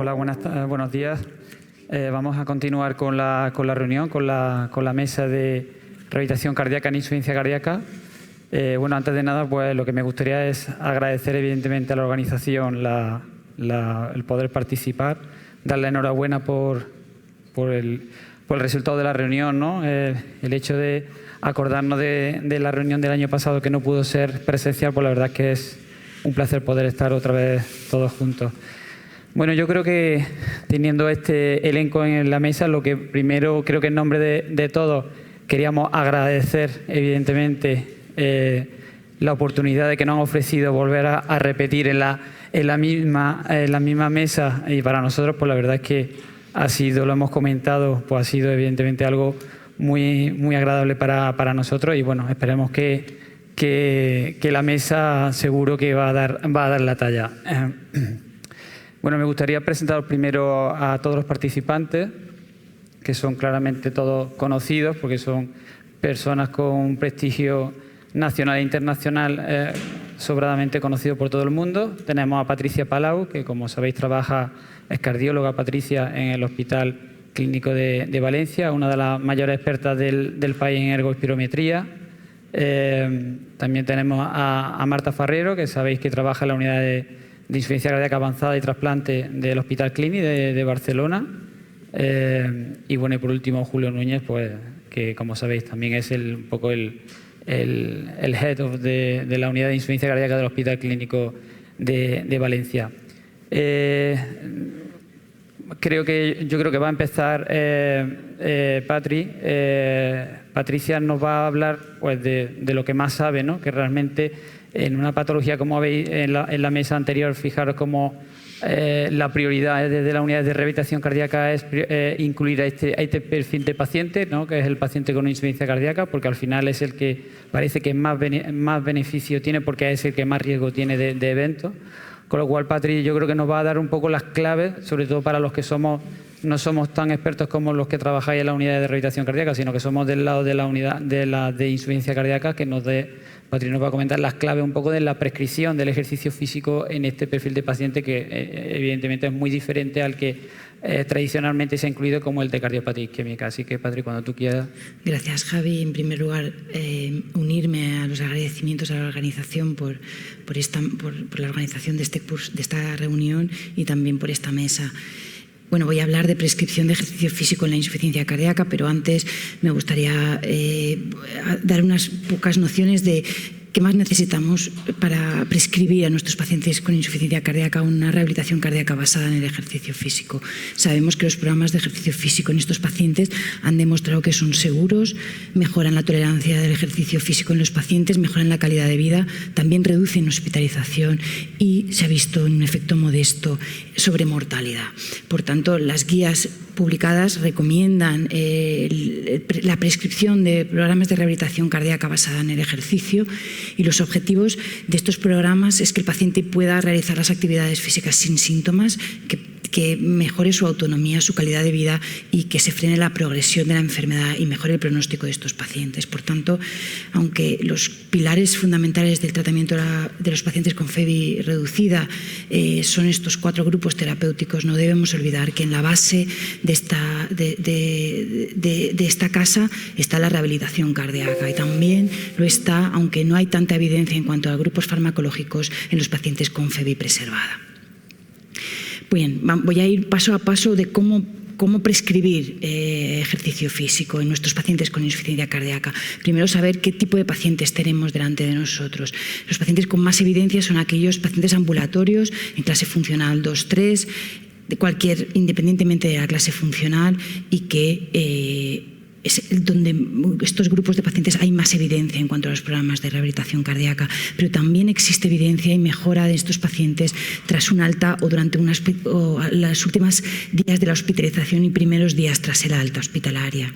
Hola, buenos días. Vamos a continuar con la reunión, con la mesa de rehabilitación cardíaca en insuficiencia cardíaca. Bueno, antes de nada, pues lo que me gustaría es agradecer evidentemente a la organización el poder participar, darle enhorabuena por el resultado de la reunión, ¿no? El hecho de acordarnos de la reunión del año pasado que no pudo ser presencial, pues la verdad es que es un placer poder estar otra vez todos juntos. Bueno, yo creo que teniendo este elenco en la mesa, lo que primero creo que en nombre de todos queríamos agradecer evidentemente la oportunidad de que nos han ofrecido volver a repetir en la misma mesa, y para nosotros pues la verdad es que ha sido, lo hemos comentado, pues ha sido evidentemente algo muy agradable para nosotros, y bueno, esperemos que la mesa seguro que va a dar la talla. Bueno, me gustaría presentar primero a todos los participantes, que son claramente todos conocidos, porque son personas con un prestigio nacional e internacional sobradamente conocido por todo el mundo. Tenemos a Patricia Palau, que como sabéis es cardióloga, Patricia, en el Hospital Clínico de Valencia, una de las mayores expertas del país en ergospirometría. También tenemos a Marta Farrero, que sabéis que trabaja en la unidad de insuficiencia cardíaca avanzada y trasplante del Hospital Clínic de Barcelona. Y bueno, y por último Julio Núñez, pues que como sabéis también es un poco el head of de la unidad de insuficiencia cardíaca del Hospital Clínico de Valencia. Yo creo que va a empezar Patricia nos va a hablar pues de lo que más sabe, ¿no? Que realmente en una patología, como veis en la mesa anterior, fijaros cómo la prioridad desde la unidad de rehabilitación cardíaca es incluir a este perfil de paciente, ¿no? Que es el paciente con insuficiencia cardíaca, porque al final es el que parece que más beneficio tiene, porque es el que más riesgo tiene de eventos. Con lo cual, Patri, yo creo que nos va a dar un poco las claves, sobre todo para los que no somos tan expertos como los que trabajáis en la unidad de rehabilitación cardíaca, sino que somos del lado de la unidad de insuficiencia cardíaca, que Patri nos va a comentar las claves un poco de la prescripción del ejercicio físico en este perfil de paciente que evidentemente es muy diferente al que tradicionalmente se ha incluido como el de cardiopatía isquémica. Así que, Patri, cuando tú quieras. Gracias, Javi. En primer lugar, unirme a los agradecimientos a la organización por la organización de esta reunión y también por esta mesa. Bueno, voy a hablar de prescripción de ejercicio físico en la insuficiencia cardíaca, pero antes me gustaría dar unas pocas nociones de qué más necesitamos para prescribir a nuestros pacientes con insuficiencia cardíaca una rehabilitación cardíaca basada en el ejercicio físico. Sabemos que los programas de ejercicio físico en estos pacientes han demostrado que son seguros, mejoran la tolerancia del ejercicio físico en los pacientes, mejoran la calidad de vida, también reducen hospitalización y se ha visto un efecto modesto sobre mortalidad. Por tanto, las guías publicadas recomiendan la prescripción de programas de rehabilitación cardíaca basada en el ejercicio, y los objetivos de estos programas es que el paciente pueda realizar las actividades físicas sin síntomas, que mejore su autonomía, su calidad de vida y que se frene la progresión de la enfermedad y mejore el pronóstico de estos pacientes. Por tanto, aunque los pilares fundamentales del tratamiento de los pacientes con FEBI reducida son estos 4 grupos terapéuticos, no debemos olvidar que en la base de esta casa está la rehabilitación cardíaca, y también lo está, aunque no hay tanta evidencia en cuanto a grupos farmacológicos, en los pacientes con FEBI preservada. Bien, voy a ir paso a paso de cómo prescribir ejercicio físico en nuestros pacientes con insuficiencia cardíaca. Primero, saber qué tipo de pacientes tenemos delante de nosotros. Los pacientes con más evidencia son aquellos pacientes ambulatorios en clase funcional 2-3, independientemente de la clase funcional, y que es donde estos grupos de pacientes hay más evidencia en cuanto a los programas de rehabilitación cardíaca, pero también existe evidencia y mejora de estos pacientes tras un alta o durante las últimas días de la hospitalización y primeros días tras el alta hospitalaria.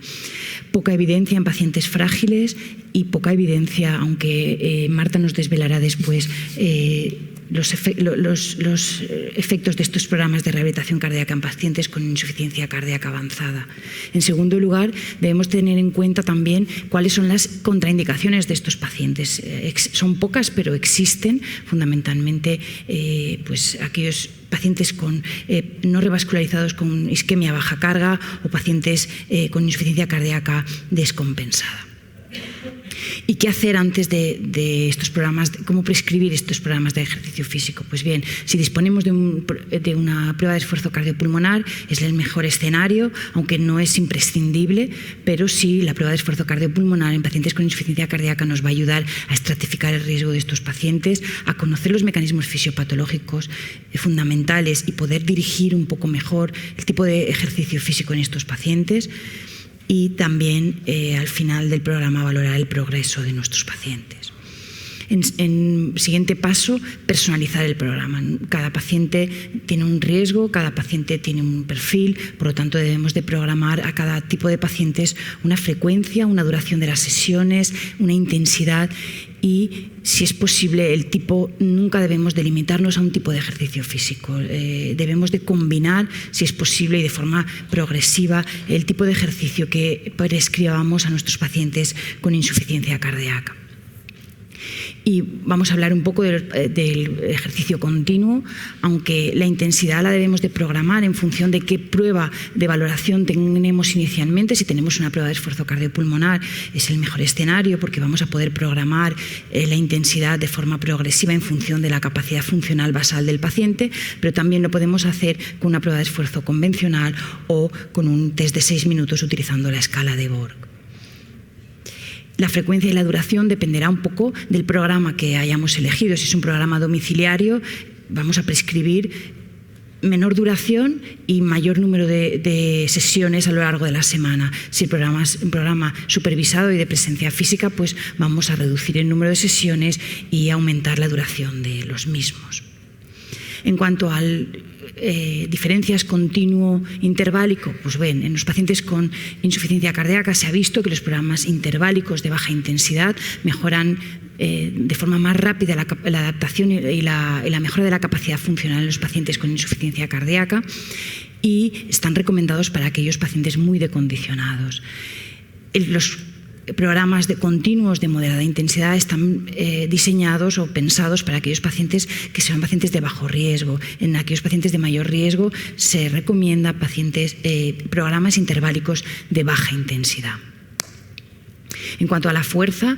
Poca evidencia en pacientes frágiles y poca evidencia, aunque Marta nos desvelará después, los efectos de estos programas de rehabilitación cardíaca en pacientes con insuficiencia cardíaca avanzada. En segundo lugar, debemos tener en cuenta también cuáles son las contraindicaciones de estos pacientes. Son pocas, pero existen, fundamentalmente pues aquellos pacientes no revascularizados con isquemia baja carga o pacientes con insuficiencia cardíaca descompensada. ¿Y qué hacer antes de estos programas? ¿Cómo prescribir estos programas de ejercicio físico? Pues bien, si disponemos de una prueba de esfuerzo cardiopulmonar, es el mejor escenario, aunque no es imprescindible, pero sí la prueba de esfuerzo cardiopulmonar en pacientes con insuficiencia cardíaca nos va a ayudar a estratificar el riesgo de estos pacientes, a conocer los mecanismos fisiopatológicos fundamentales y poder dirigir un poco mejor el tipo de ejercicio físico en estos pacientes. Y también al final del programa valorar el progreso de nuestros pacientes. En siguiente paso, personalizar el programa. Cada paciente tiene un riesgo, cada paciente tiene un perfil, por lo tanto debemos de programar a cada tipo de pacientes una frecuencia, una duración de las sesiones, una intensidad y, si es posible, el tipo. Nunca debemos de limitarnos a un tipo de ejercicio físico. Debemos de combinar, si es posible y de forma progresiva, el tipo de ejercicio que prescribamos a nuestros pacientes con insuficiencia cardíaca. Y vamos a hablar un poco del ejercicio continuo, aunque la intensidad la debemos de programar en función de qué prueba de valoración tenemos inicialmente. Si tenemos una prueba de esfuerzo cardiopulmonar es el mejor escenario porque vamos a poder programar la intensidad de forma progresiva en función de la capacidad funcional basal del paciente, pero también lo podemos hacer con una prueba de esfuerzo convencional o con un test de 6 minutos utilizando la escala de Borg. La frecuencia y la duración dependerá un poco del programa que hayamos elegido. Si es un programa domiciliario, vamos a prescribir menor duración y mayor número de sesiones a lo largo de la semana. Si el programa es un programa supervisado y de presencia física, pues vamos a reducir el número de sesiones y aumentar la duración de los mismos. En cuanto a diferencias continuo-interválico, pues bien, en los pacientes con insuficiencia cardíaca se ha visto que los programas interválicos de baja intensidad mejoran de forma más rápida la adaptación y la mejora de la capacidad funcional en los pacientes con insuficiencia cardíaca y están recomendados para aquellos pacientes muy decondicionados. Los programas continuos de moderada intensidad están diseñados o pensados para aquellos pacientes que sean pacientes de bajo riesgo. En aquellos pacientes de mayor riesgo se recomienda programas interválicos de baja intensidad. En cuanto a la fuerza,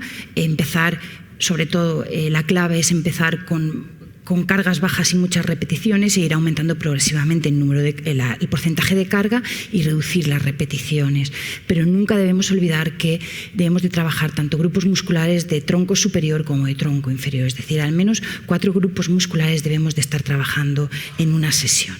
sobre todo la clave es empezar con cargas bajas y muchas repeticiones e ir aumentando progresivamente el porcentaje de carga y reducir las repeticiones. Pero nunca debemos olvidar que debemos de trabajar tanto grupos musculares de tronco superior como de tronco inferior. Es decir, al menos 4 grupos musculares debemos de estar trabajando en una sesión.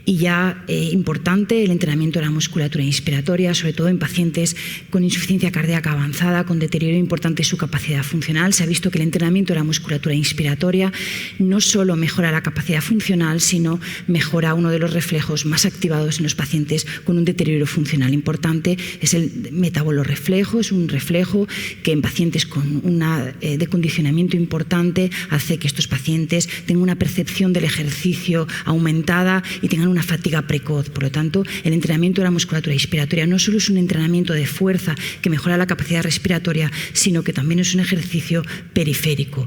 Y ya importante el entrenamiento de la musculatura inspiratoria, sobre todo en pacientes con insuficiencia cardíaca avanzada, con deterioro importante de su capacidad funcional. Se ha visto que el entrenamiento de la musculatura inspiratoria no solo mejora la capacidad funcional, sino mejora uno de los reflejos más activados en los pacientes con un deterioro funcional importante. Es el metabolorreflejo, es un reflejo que en pacientes con un decondicionamiento importante hace que estos pacientes tengan una percepción del ejercicio aumentada y tengan una fatiga precoz. Por lo tanto, el entrenamiento de la musculatura inspiratoria no solo es un entrenamiento de fuerza que mejora la capacidad respiratoria, sino que también es un ejercicio periférico.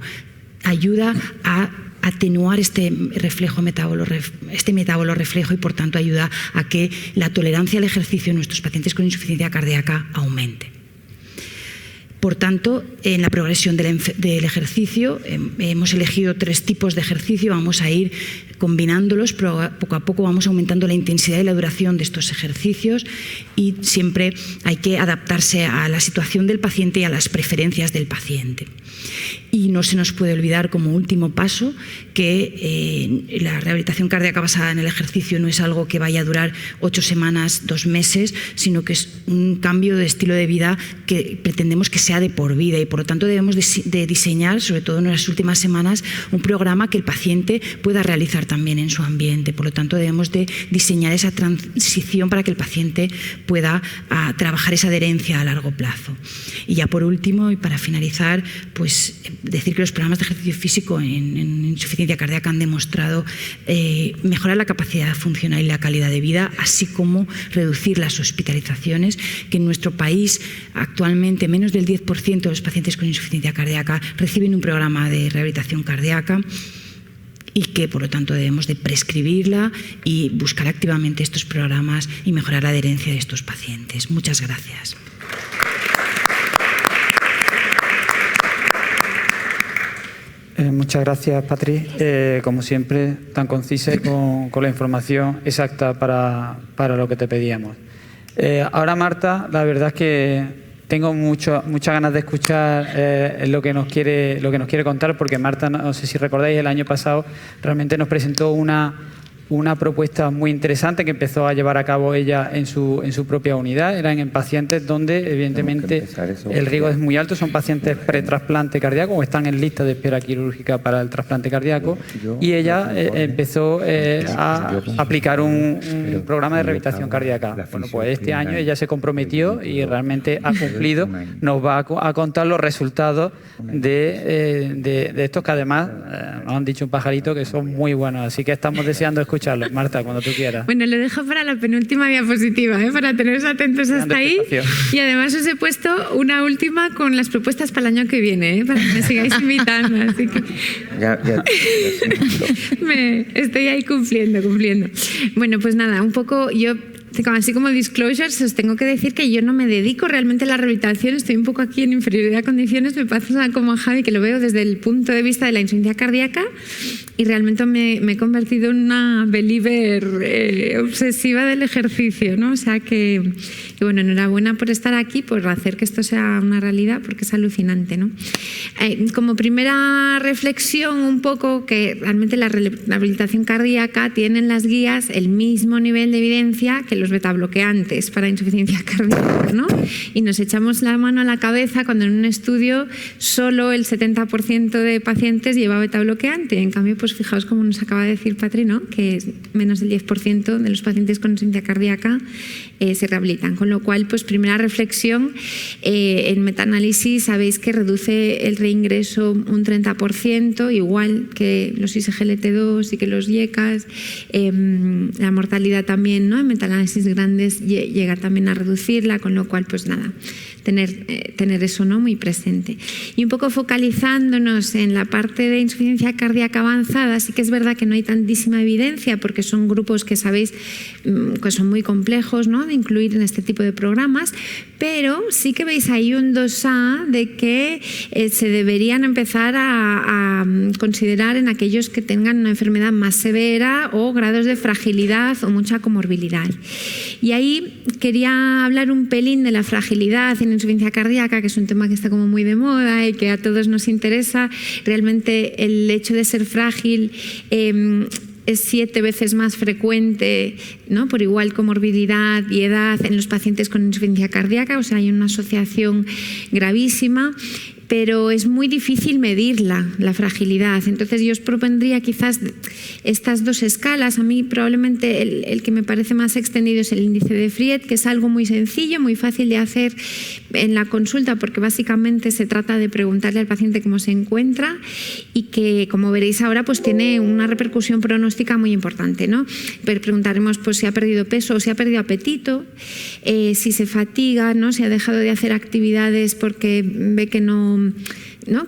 Ayuda a atenuar este metabolorreflejo y, por tanto, ayuda a que la tolerancia al ejercicio en nuestros pacientes con insuficiencia cardíaca aumente. Por tanto, en la progresión del ejercicio hemos elegido 3 tipos de ejercicio, vamos a ir combinándolos, pero poco a poco vamos aumentando la intensidad y la duración de estos ejercicios y siempre hay que adaptarse a la situación del paciente y a las preferencias del paciente. Y no se nos puede olvidar, como último paso, que la rehabilitación cardíaca basada en el ejercicio no es algo que vaya a durar 8 semanas, 2 meses, sino que es un cambio de estilo de vida que pretendemos que sea sea de por vida, y por lo tanto debemos de diseñar, sobre todo en las últimas semanas, un programa que el paciente pueda realizar también en su ambiente. Por lo tanto, debemos de diseñar esa transición para que el paciente pueda trabajar esa adherencia a largo plazo. Y ya por último, y para finalizar, pues decir que los programas de ejercicio físico en insuficiencia cardíaca han demostrado mejorar la capacidad funcional y la calidad de vida, así como reducir las hospitalizaciones, que en nuestro país actualmente menos del 10% de los pacientes con insuficiencia cardíaca reciben un programa de rehabilitación cardíaca, y que por lo tanto debemos de prescribirla y buscar activamente estos programas y mejorar la adherencia de estos pacientes. Muchas gracias. Muchas gracias, Patri. Como siempre, tan concisa y con la información exacta para lo que te pedíamos. Ahora, Marta, la verdad es que tengo muchas ganas de escuchar lo que nos quiere contar, porque Marta, no sé si recordáis, el año pasado realmente nos presentó una propuesta muy interesante que empezó a llevar a cabo ella en su propia unidad. Eran en pacientes donde evidentemente el riesgo es muy alto, son pacientes pre-trasplante cardíaco o están en lista de espera quirúrgica para el trasplante cardíaco, y ella empezó a aplicar un programa de rehabilitación cardíaca. Bueno, pues este año ella se comprometió y realmente ha cumplido. Nos va a contar los resultados de estos, que además nos han dicho un pajarito que son muy buenos, así que estamos deseando escucharlos. Marta, cuando tú quieras. Bueno, lo dejo para la penúltima diapositiva, para teneros atentos hasta ahí. Y además os he puesto una última con las propuestas para el año que viene, para que me sigáis invitando. Así que estoy ahí cumpliendo. Bueno, pues nada, un poco yo... Así como disclosures, os tengo que decir que yo no me dedico realmente a la rehabilitación, estoy un poco aquí en inferioridad de condiciones, me pasa como a Javi, que lo veo desde el punto de vista de la insuficiencia cardíaca, y realmente me he convertido en una believer obsesiva del ejercicio, ¿no? O sea que bueno, enhorabuena por estar aquí, por hacer que esto sea una realidad, porque es alucinante, ¿no? Como primera reflexión, un poco que realmente la rehabilitación cardíaca tiene en las guías el mismo nivel de evidencia que los betabloqueantes para insuficiencia cardíaca, ¿no? Y nos echamos la mano a la cabeza cuando en un estudio solo el 70% de pacientes lleva betabloqueante. En cambio, pues fijaos como nos acaba de decir Patri, ¿no? Que menos del 10% de los pacientes con insuficiencia cardíaca se rehabilitan. Con lo cual, pues primera reflexión, en metaanálisis sabéis que reduce el reingreso un 30%, igual que los ISGLT2 y que los IECAS. La mortalidad también, ¿no? En metaanálisis grandes llega también a reducirla, con lo cual, pues nada, tener eso, ¿no? Muy presente. Y un poco focalizándonos en la parte de insuficiencia cardíaca avanzada, sí que es verdad que no hay tantísima evidencia, porque son grupos que sabéis que son muy complejos, ¿no? De incluir en este tipo de programas, pero sí que veis ahí un 2A de que se deberían empezar a considerar en aquellos que tengan una enfermedad más severa o grados de fragilidad o mucha comorbilidad. Y ahí quería hablar un pelín de la fragilidad en insuficiencia cardíaca, que es un tema que está como muy de moda y que a todos nos interesa. Realmente el hecho de ser frágil es 7 veces más frecuente, ¿no? Por igual comorbilidad y edad en los pacientes con insuficiencia cardíaca, o sea, hay una asociación gravísima, pero es muy difícil medirla, la fragilidad. Entonces yo os propondría quizás estas dos escalas. A mí probablemente el que me parece más extendido es el índice de Fried, que es algo muy sencillo, muy fácil de hacer en la consulta, porque básicamente se trata de preguntarle al paciente cómo se encuentra y que, como veréis ahora, pues tiene una repercusión pronóstica muy importante, ¿no? Preguntaremos pues, si ha perdido peso o si ha perdido apetito, si se fatiga, ¿no? Si ha dejado de hacer actividades porque ve que no,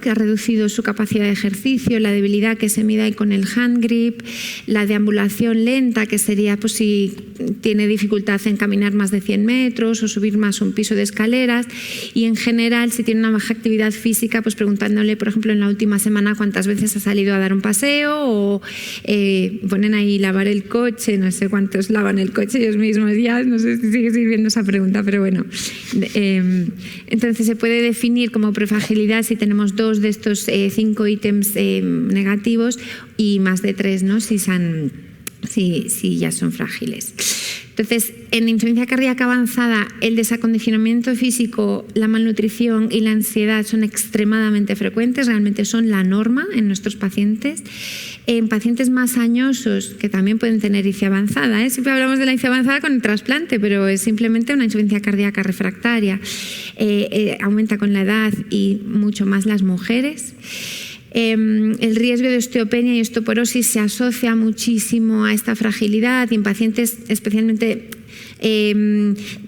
que ha reducido su capacidad de ejercicio, la debilidad que se mide ahí con el hand grip, la deambulación lenta, que sería pues, si tiene dificultad en caminar más de 100 metros o subir más un piso de escaleras, y en general si tiene una baja actividad física, pues preguntándole, por ejemplo, en la última semana cuántas veces ha salido a dar un paseo, o ponen ahí lavar el coche, no sé cuántos lavan el coche ellos mismos ya, no sé si sigue sirviendo esa pregunta, pero bueno. Entonces se puede definir como prefragilidad si tenemos 2 de estos 5 ítems negativos y más de 3, ¿no? Si ya son frágiles. Entonces, en insuficiencia cardíaca avanzada, el desacondicionamiento físico, la malnutrición y la ansiedad son extremadamente frecuentes, realmente son la norma en nuestros pacientes. En pacientes más añosos, que también pueden tener iccia avanzada, siempre hablamos de la iccia avanzada con el trasplante, pero es simplemente una insuficiencia cardíaca refractaria, aumenta con la edad y mucho más las mujeres. El riesgo de osteopenia y osteoporosis se asocia muchísimo a esta fragilidad y en pacientes especialmente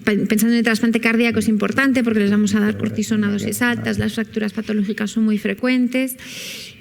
pensando en el trasplante cardíaco es importante porque les vamos a dar cortisona a dosis altas, las fracturas patológicas son muy frecuentes.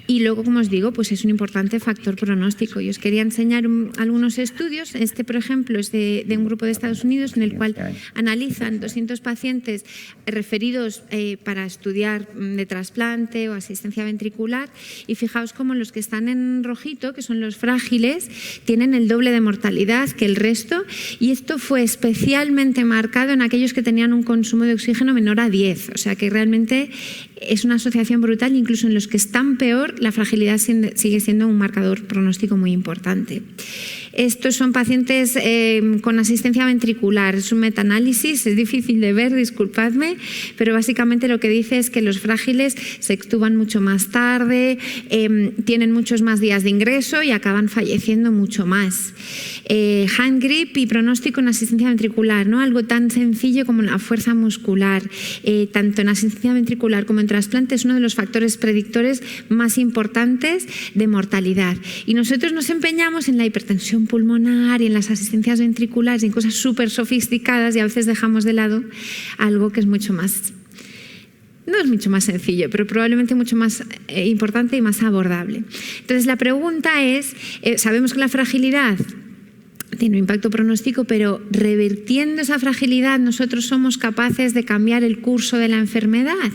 Y luego, como os digo, pues es un importante factor pronóstico. Y os quería enseñar algunos estudios. Este, por ejemplo, es de un grupo de Estados Unidos en el cual analizan 200 pacientes referidos para estudiar de trasplante o asistencia ventricular. Y fijaos cómo los que están en rojito, que son los frágiles, tienen el doble de mortalidad que el resto. Y esto fue especialmente marcado en aquellos que tenían un consumo de oxígeno menor a 10. O sea que realmente es una asociación brutal. Incluso en los que están peor, la fragilidad sigue siendo un marcador pronóstico muy importante. Estos son pacientes con asistencia ventricular. Es un metaanálisis, es difícil de ver, disculpadme, pero básicamente lo que dice es que los frágiles se extuban mucho más tarde, tienen muchos más días de ingreso y acaban falleciendo mucho más. Hand grip y pronóstico en asistencia ventricular, ¿no? Algo tan sencillo como la fuerza muscular, tanto en asistencia ventricular como en trasplante, es uno de los factores predictores más importantes de mortalidad. Y nosotros nos empeñamos en la hipertensión pulmonar y en las asistencias ventriculares y en cosas súper sofisticadas y a veces dejamos de lado algo que es mucho más, no es mucho más sencillo, pero probablemente mucho más importante y más abordable. Entonces la pregunta es, sabemos que la fragilidad tiene un impacto pronóstico, pero revirtiendo esa fragilidad nosotros somos capaces de cambiar el curso de la enfermedad.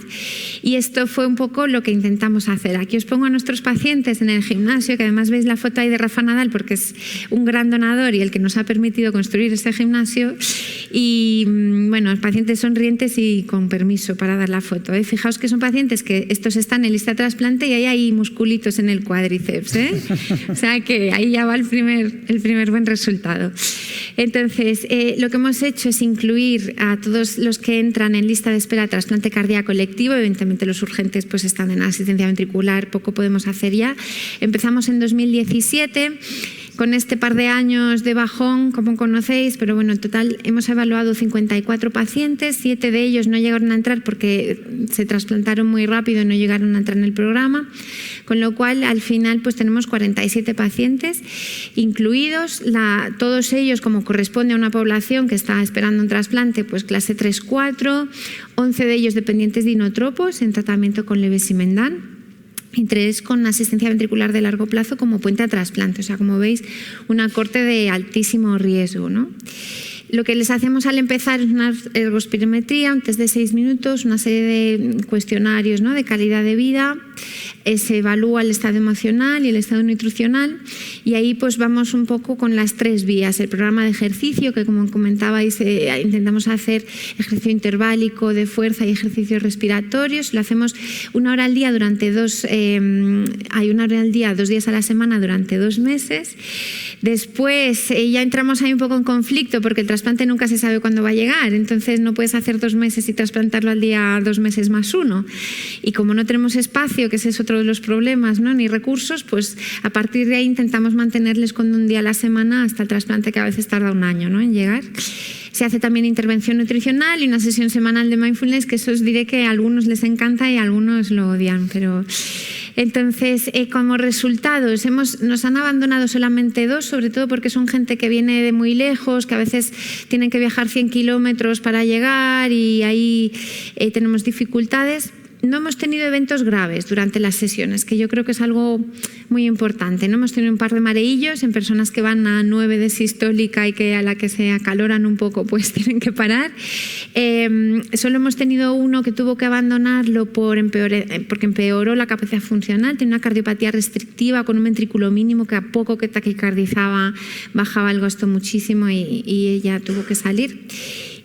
Y esto fue un poco lo que intentamos hacer. Aquí os pongo a nuestros pacientes en el gimnasio, que además veis la foto ahí de Rafa Nadal porque es un gran donador y el que nos ha permitido construir este gimnasio. Y bueno, los pacientes sonrientes y con permiso para dar la foto. Fijaos que son pacientes que estos están en lista de trasplante y ahí hay musculitos en el cuádriceps. O sea que ahí ya va el primer buen resultado. Entonces, lo que hemos hecho es incluir a todos los que entran en lista de espera de trasplante cardíaco colectivo. Evidentemente los urgentes pues están en asistencia ventricular, poco podemos hacer ya. Empezamos en 2017 con este par de años de bajón, como conocéis, pero bueno, en total hemos evaluado 54 pacientes, 7 de ellos no llegaron a entrar porque se trasplantaron muy rápido y no llegaron a entrar en el programa, con lo cual al final pues tenemos 47 pacientes incluidos, todos ellos como corresponde a una población que está esperando un trasplante, pues clase 3-4, 11 de ellos dependientes de inotropos en tratamiento con levosimendan, y 3 con asistencia ventricular de largo plazo como puente a trasplante. O sea, como veis, una corte de altísimo riesgo, ¿no? Lo que les hacemos al empezar es una ergospirometría, un test de 6 minutos, una serie de cuestionarios, ¿no?, de calidad de vida. Se evalúa el estado emocional y el estado nutricional y ahí pues vamos un poco con las 3 vías. El programa de ejercicio, que como comentabais intentamos hacer ejercicio interválico de fuerza y ejercicios respiratorios. Lo hacemos 1 hora al día durante 2 días a la semana durante 2 meses. Después ya entramos ahí un poco en conflicto porque el trasplante nunca se sabe cuándo va a llegar, entonces no puedes hacer 2 meses y trasplantarlo al día 2 meses más 1. Y como no tenemos espacio, que ese es otro de los problemas, ¿no?, ni recursos, pues a partir de ahí intentamos mantenerles con 1 día a la semana hasta el trasplante, que a veces tarda 1 año, ¿no?, en llegar. Se hace también intervención nutricional y una sesión semanal de mindfulness, que eso os diré que a algunos les encanta y a algunos lo odian, pero... Entonces, como resultados, nos han abandonado solamente 2, sobre todo porque son gente que viene de muy lejos, que a veces tienen que viajar 100 kilómetros para llegar y ahí tenemos dificultades. No hemos tenido eventos graves durante las sesiones, que yo creo que es algo muy importante. No hemos tenido un par de mareillos en personas que van a 9 de sistólica y que a la que se acaloran un poco pues tienen que parar. Solo hemos tenido uno que tuvo que abandonarlo porque empeoró la capacidad funcional, tiene una cardiopatía restrictiva con un ventrículo mínimo que a poco que taquicardizaba bajaba el gasto muchísimo y ella tuvo que salir.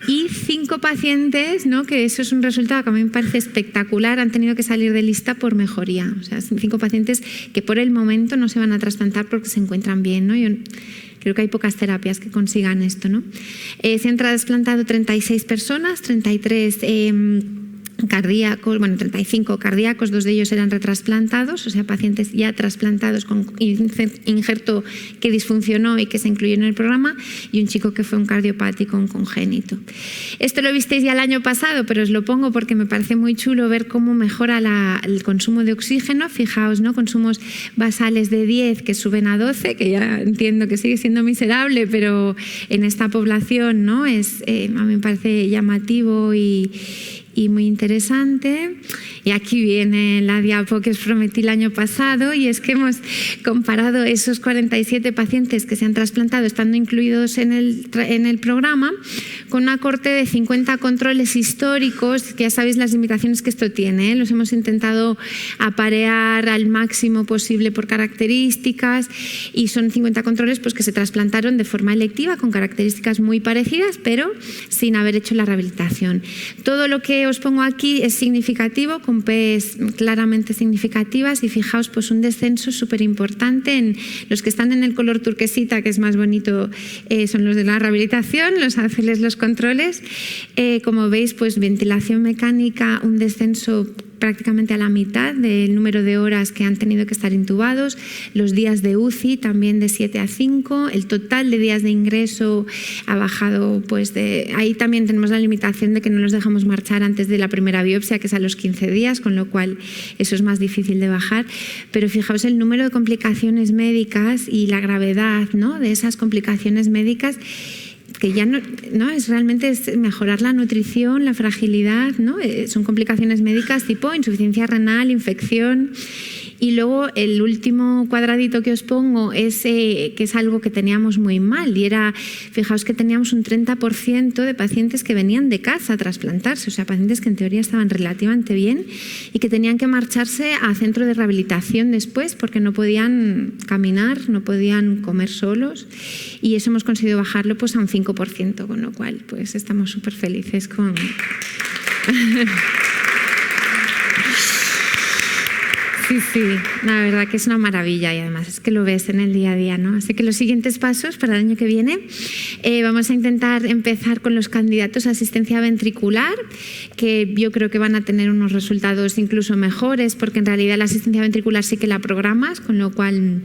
Y 5 pacientes, ¿no?, que eso es un resultado que a mí me parece espectacular, han tenido que salir de lista por mejoría. O sea, 5 pacientes que por el momento no se van a trasplantar porque se encuentran bien, ¿no? Yo Creo que hay pocas terapias que consigan esto, ¿no? Se han trasplantado 36 personas, 33 cardíacos, bueno, 35 cardíacos, 2 de ellos eran retrasplantados, o sea, pacientes ya trasplantados con injerto que disfuncionó y que se incluyó en el programa, y un chico que fue un cardiopático, un congénito. Esto lo visteis ya el año pasado, pero os lo pongo porque me parece muy chulo ver cómo mejora el consumo de oxígeno. Fijaos, ¿no? Consumos basales de 10 que suben a 12, que ya entiendo que sigue siendo miserable, pero en esta población, ¿no? A mí me parece llamativo y muy interesante. Y aquí viene la diapo que os prometí el año pasado, y es que hemos comparado esos 47 pacientes que se han trasplantado estando incluidos en el programa con una corte de 50 controles históricos, que ya sabéis las limitaciones que esto tiene, ¿eh? Los hemos intentado aparear al máximo posible por características, y son 50 controles pues, que se trasplantaron de forma electiva con características muy parecidas, pero sin haber hecho la rehabilitación. Todo lo que os pongo aquí es significativo, con P's claramente significativas, y fijaos, pues un descenso súper importante en los que están en el color turquesita, que es más bonito, son los de la rehabilitación, los azules los controles. Como veis, pues ventilación mecánica, un descenso prácticamente a la mitad del número de horas que han tenido que estar intubados, los días de UCI también de 7 a 5, el total de días de ingreso ha bajado, pues ahí también tenemos la limitación de que no los dejamos marchar antes de la primera biopsia, que es a los 15 días, con lo cual eso es más difícil de bajar, pero fijaos el número de complicaciones médicas y la gravedad, ¿no?, de esas complicaciones médicas, que ya no es realmente es mejorar la nutrición, la fragilidad, ¿no? Son complicaciones médicas tipo insuficiencia renal, infección. Y luego el último cuadradito que os pongo es que es algo que teníamos muy mal, y era, fijaos que teníamos un 30% de pacientes que venían de casa a trasplantarse, o sea, pacientes que en teoría estaban relativamente bien y que tenían que marcharse a centro de rehabilitación después porque no podían caminar, no podían comer solos, y eso hemos conseguido bajarlo pues a un 5%, con lo cual pues estamos súper felices con... Sí, la verdad que es una maravilla, y además es que lo ves en el día a día, ¿no? Así que los siguientes pasos para el año que viene, vamos a intentar empezar con los candidatos a asistencia ventricular, que yo creo que van a tener unos resultados incluso mejores, porque en realidad la asistencia ventricular sí que la programas, con lo cual...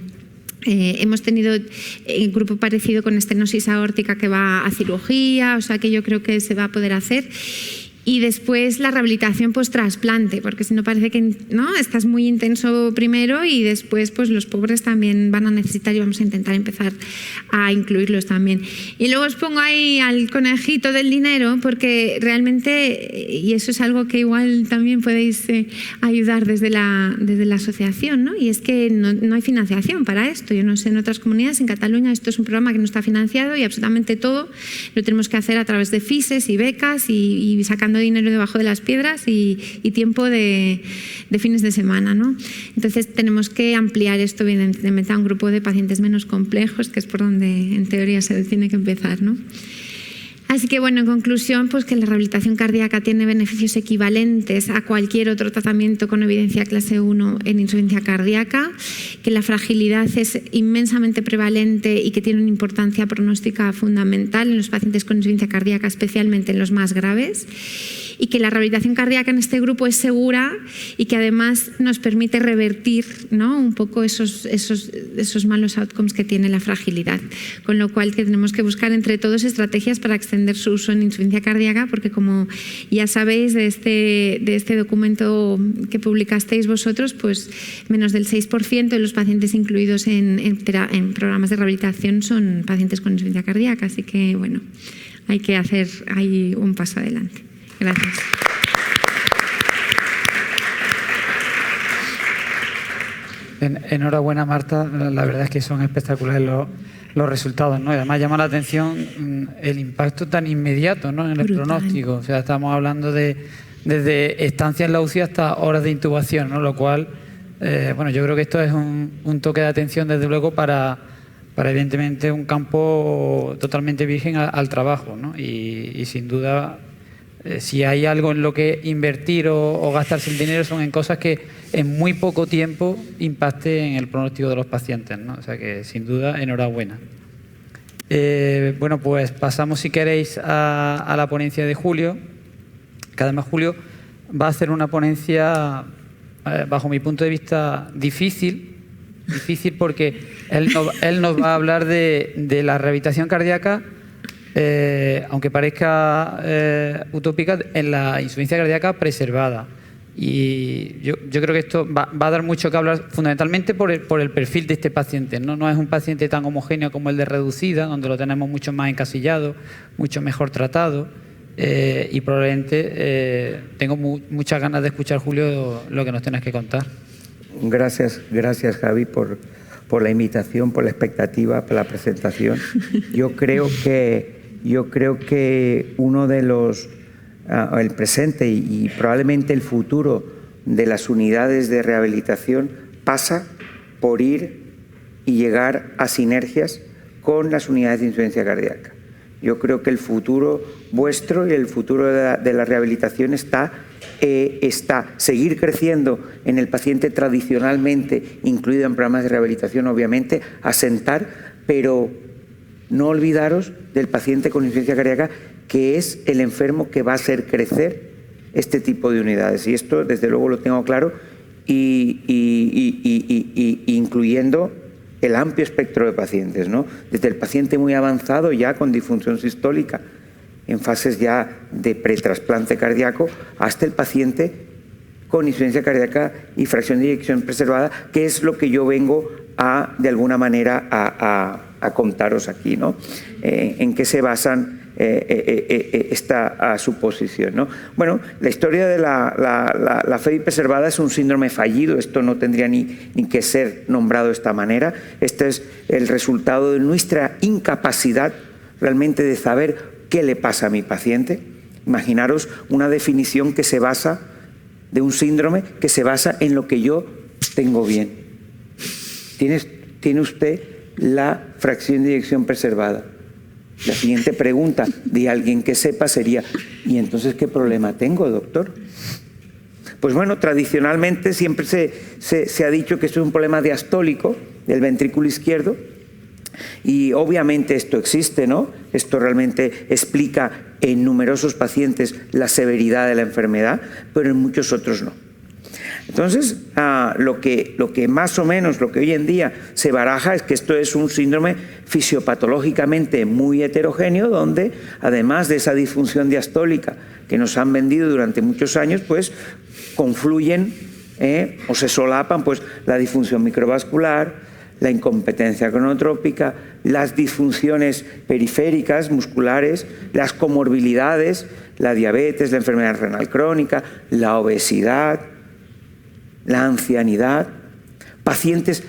hemos tenido un grupo parecido con estenosis aórtica que va a cirugía, o sea que yo creo que se va a poder hacer. Y después la rehabilitación post-trasplante, porque si no parece que no estás muy intenso primero, y después pues los pobres también van a necesitar, y vamos a intentar empezar a incluirlos también. Y luego os pongo ahí al conejito del dinero, porque realmente, y eso es algo que igual también podéis ayudar desde la asociación, ¿no? Y es que no hay financiación para esto. Yo no sé, en otras comunidades, en Cataluña, esto es un programa que no está financiado, y absolutamente todo lo tenemos que hacer a través de FISES y becas y sacando dinero debajo de las piedras y tiempo de fines de semana, ¿no? Entonces tenemos que ampliar esto evidentemente a un grupo de pacientes menos complejos, que es por donde en teoría se tiene que empezar, ¿no? Así que bueno, en conclusión, pues que la rehabilitación cardíaca tiene beneficios equivalentes a cualquier otro tratamiento con evidencia clase 1 en insuficiencia cardíaca, que la fragilidad es inmensamente prevalente y que tiene una importancia pronóstica fundamental en los pacientes con insuficiencia cardíaca, especialmente en los más graves, y que la rehabilitación cardíaca en este grupo es segura y que además nos permite revertir, ¿no?, un poco esos malos outcomes que tiene la fragilidad. Con lo cual que tenemos que buscar entre todos estrategias para extender su uso en insuficiencia cardíaca, porque como ya sabéis de este documento que publicasteis vosotros, pues menos del 6% de los pacientes incluidos en programas de rehabilitación son pacientes con insuficiencia cardíaca. Así que bueno, hay que hacer ahí un paso adelante. Gracias. Enhorabuena, Marta. La verdad es que son espectaculares los resultados, ¿no? Y además llama la atención el impacto tan inmediato, ¿no?, en el pronóstico. O sea, estamos hablando desde estancias en la UCI hasta horas de intubación, ¿no? Lo cual, bueno, yo creo que esto es un toque de atención, desde luego, para evidentemente un campo totalmente virgen al trabajo, ¿no? Y sin duda, si hay algo en lo que invertir o gastarse el dinero, son en cosas que en muy poco tiempo impacte en el pronóstico de los pacientes, ¿no? O sea que sin duda, enhorabuena. Bueno, pues pasamos, si queréis, a la ponencia de Julio, que además Julio va a hacer una ponencia, bajo mi punto de vista, difícil porque él nos va a hablar de la rehabilitación cardíaca, aunque parezca utópica, en la insuficiencia cardíaca preservada. Y yo creo que esto va a dar mucho que hablar, fundamentalmente por el perfil de este paciente. No es un paciente tan homogéneo como el de reducida, donde lo tenemos mucho más encasillado, mucho mejor tratado, y probablemente tengo muchas ganas de escuchar, Julio, lo que nos tienes que contar. Gracias Javi por la invitación, por la expectativa, por la presentación. Yo creo que uno de los el presente y probablemente el futuro de las unidades de rehabilitación pasa por ir y llegar a sinergias con las unidades de insuficiencia cardíaca. Yo creo que el futuro vuestro y el futuro de la rehabilitación está seguir creciendo en el paciente tradicionalmente incluido en programas de rehabilitación, obviamente, asentar, pero no olvidaros del paciente con insuficiencia cardíaca, que es el enfermo que va a hacer crecer este tipo de unidades. Y esto, desde luego, lo tengo claro, incluyendo el amplio espectro de pacientes, ¿no? Desde el paciente muy avanzado, ya con disfunción sistólica, en fases ya de pretrasplante cardíaco, hasta el paciente con insuficiencia cardíaca y fracción de eyección preservada, que es lo que yo vengo de alguna manera, a contaros aquí, ¿no? En qué se basan esta suposición, ¿no? Bueno, la historia de la FEBI preservada es un síndrome fallido. Esto no tendría ni que ser nombrado de esta manera. Este es el resultado de nuestra incapacidad realmente de saber qué le pasa a mi paciente. Imaginaros una definición que se basa de un síndrome que se basa en lo que yo tengo bien. Tiene usted la fracción de eyección preservada. La siguiente pregunta de alguien que sepa sería: ¿y entonces qué problema tengo, doctor? Pues bueno, tradicionalmente siempre se ha dicho que esto es un problema diastólico del ventrículo izquierdo, y obviamente esto existe, ¿no? Esto realmente explica en numerosos pacientes la severidad de la enfermedad, pero en muchos otros no. Entonces, lo que más o menos, lo que hoy en día se baraja es que esto es un síndrome fisiopatológicamente muy heterogéneo, donde además de esa disfunción diastólica que nos han vendido durante muchos años, pues confluyen o se solapan pues la disfunción microvascular, la incompetencia cronotrópica, las disfunciones periféricas, musculares, las comorbilidades, la diabetes, la enfermedad renal crónica, la obesidad, la ancianidad, pacientes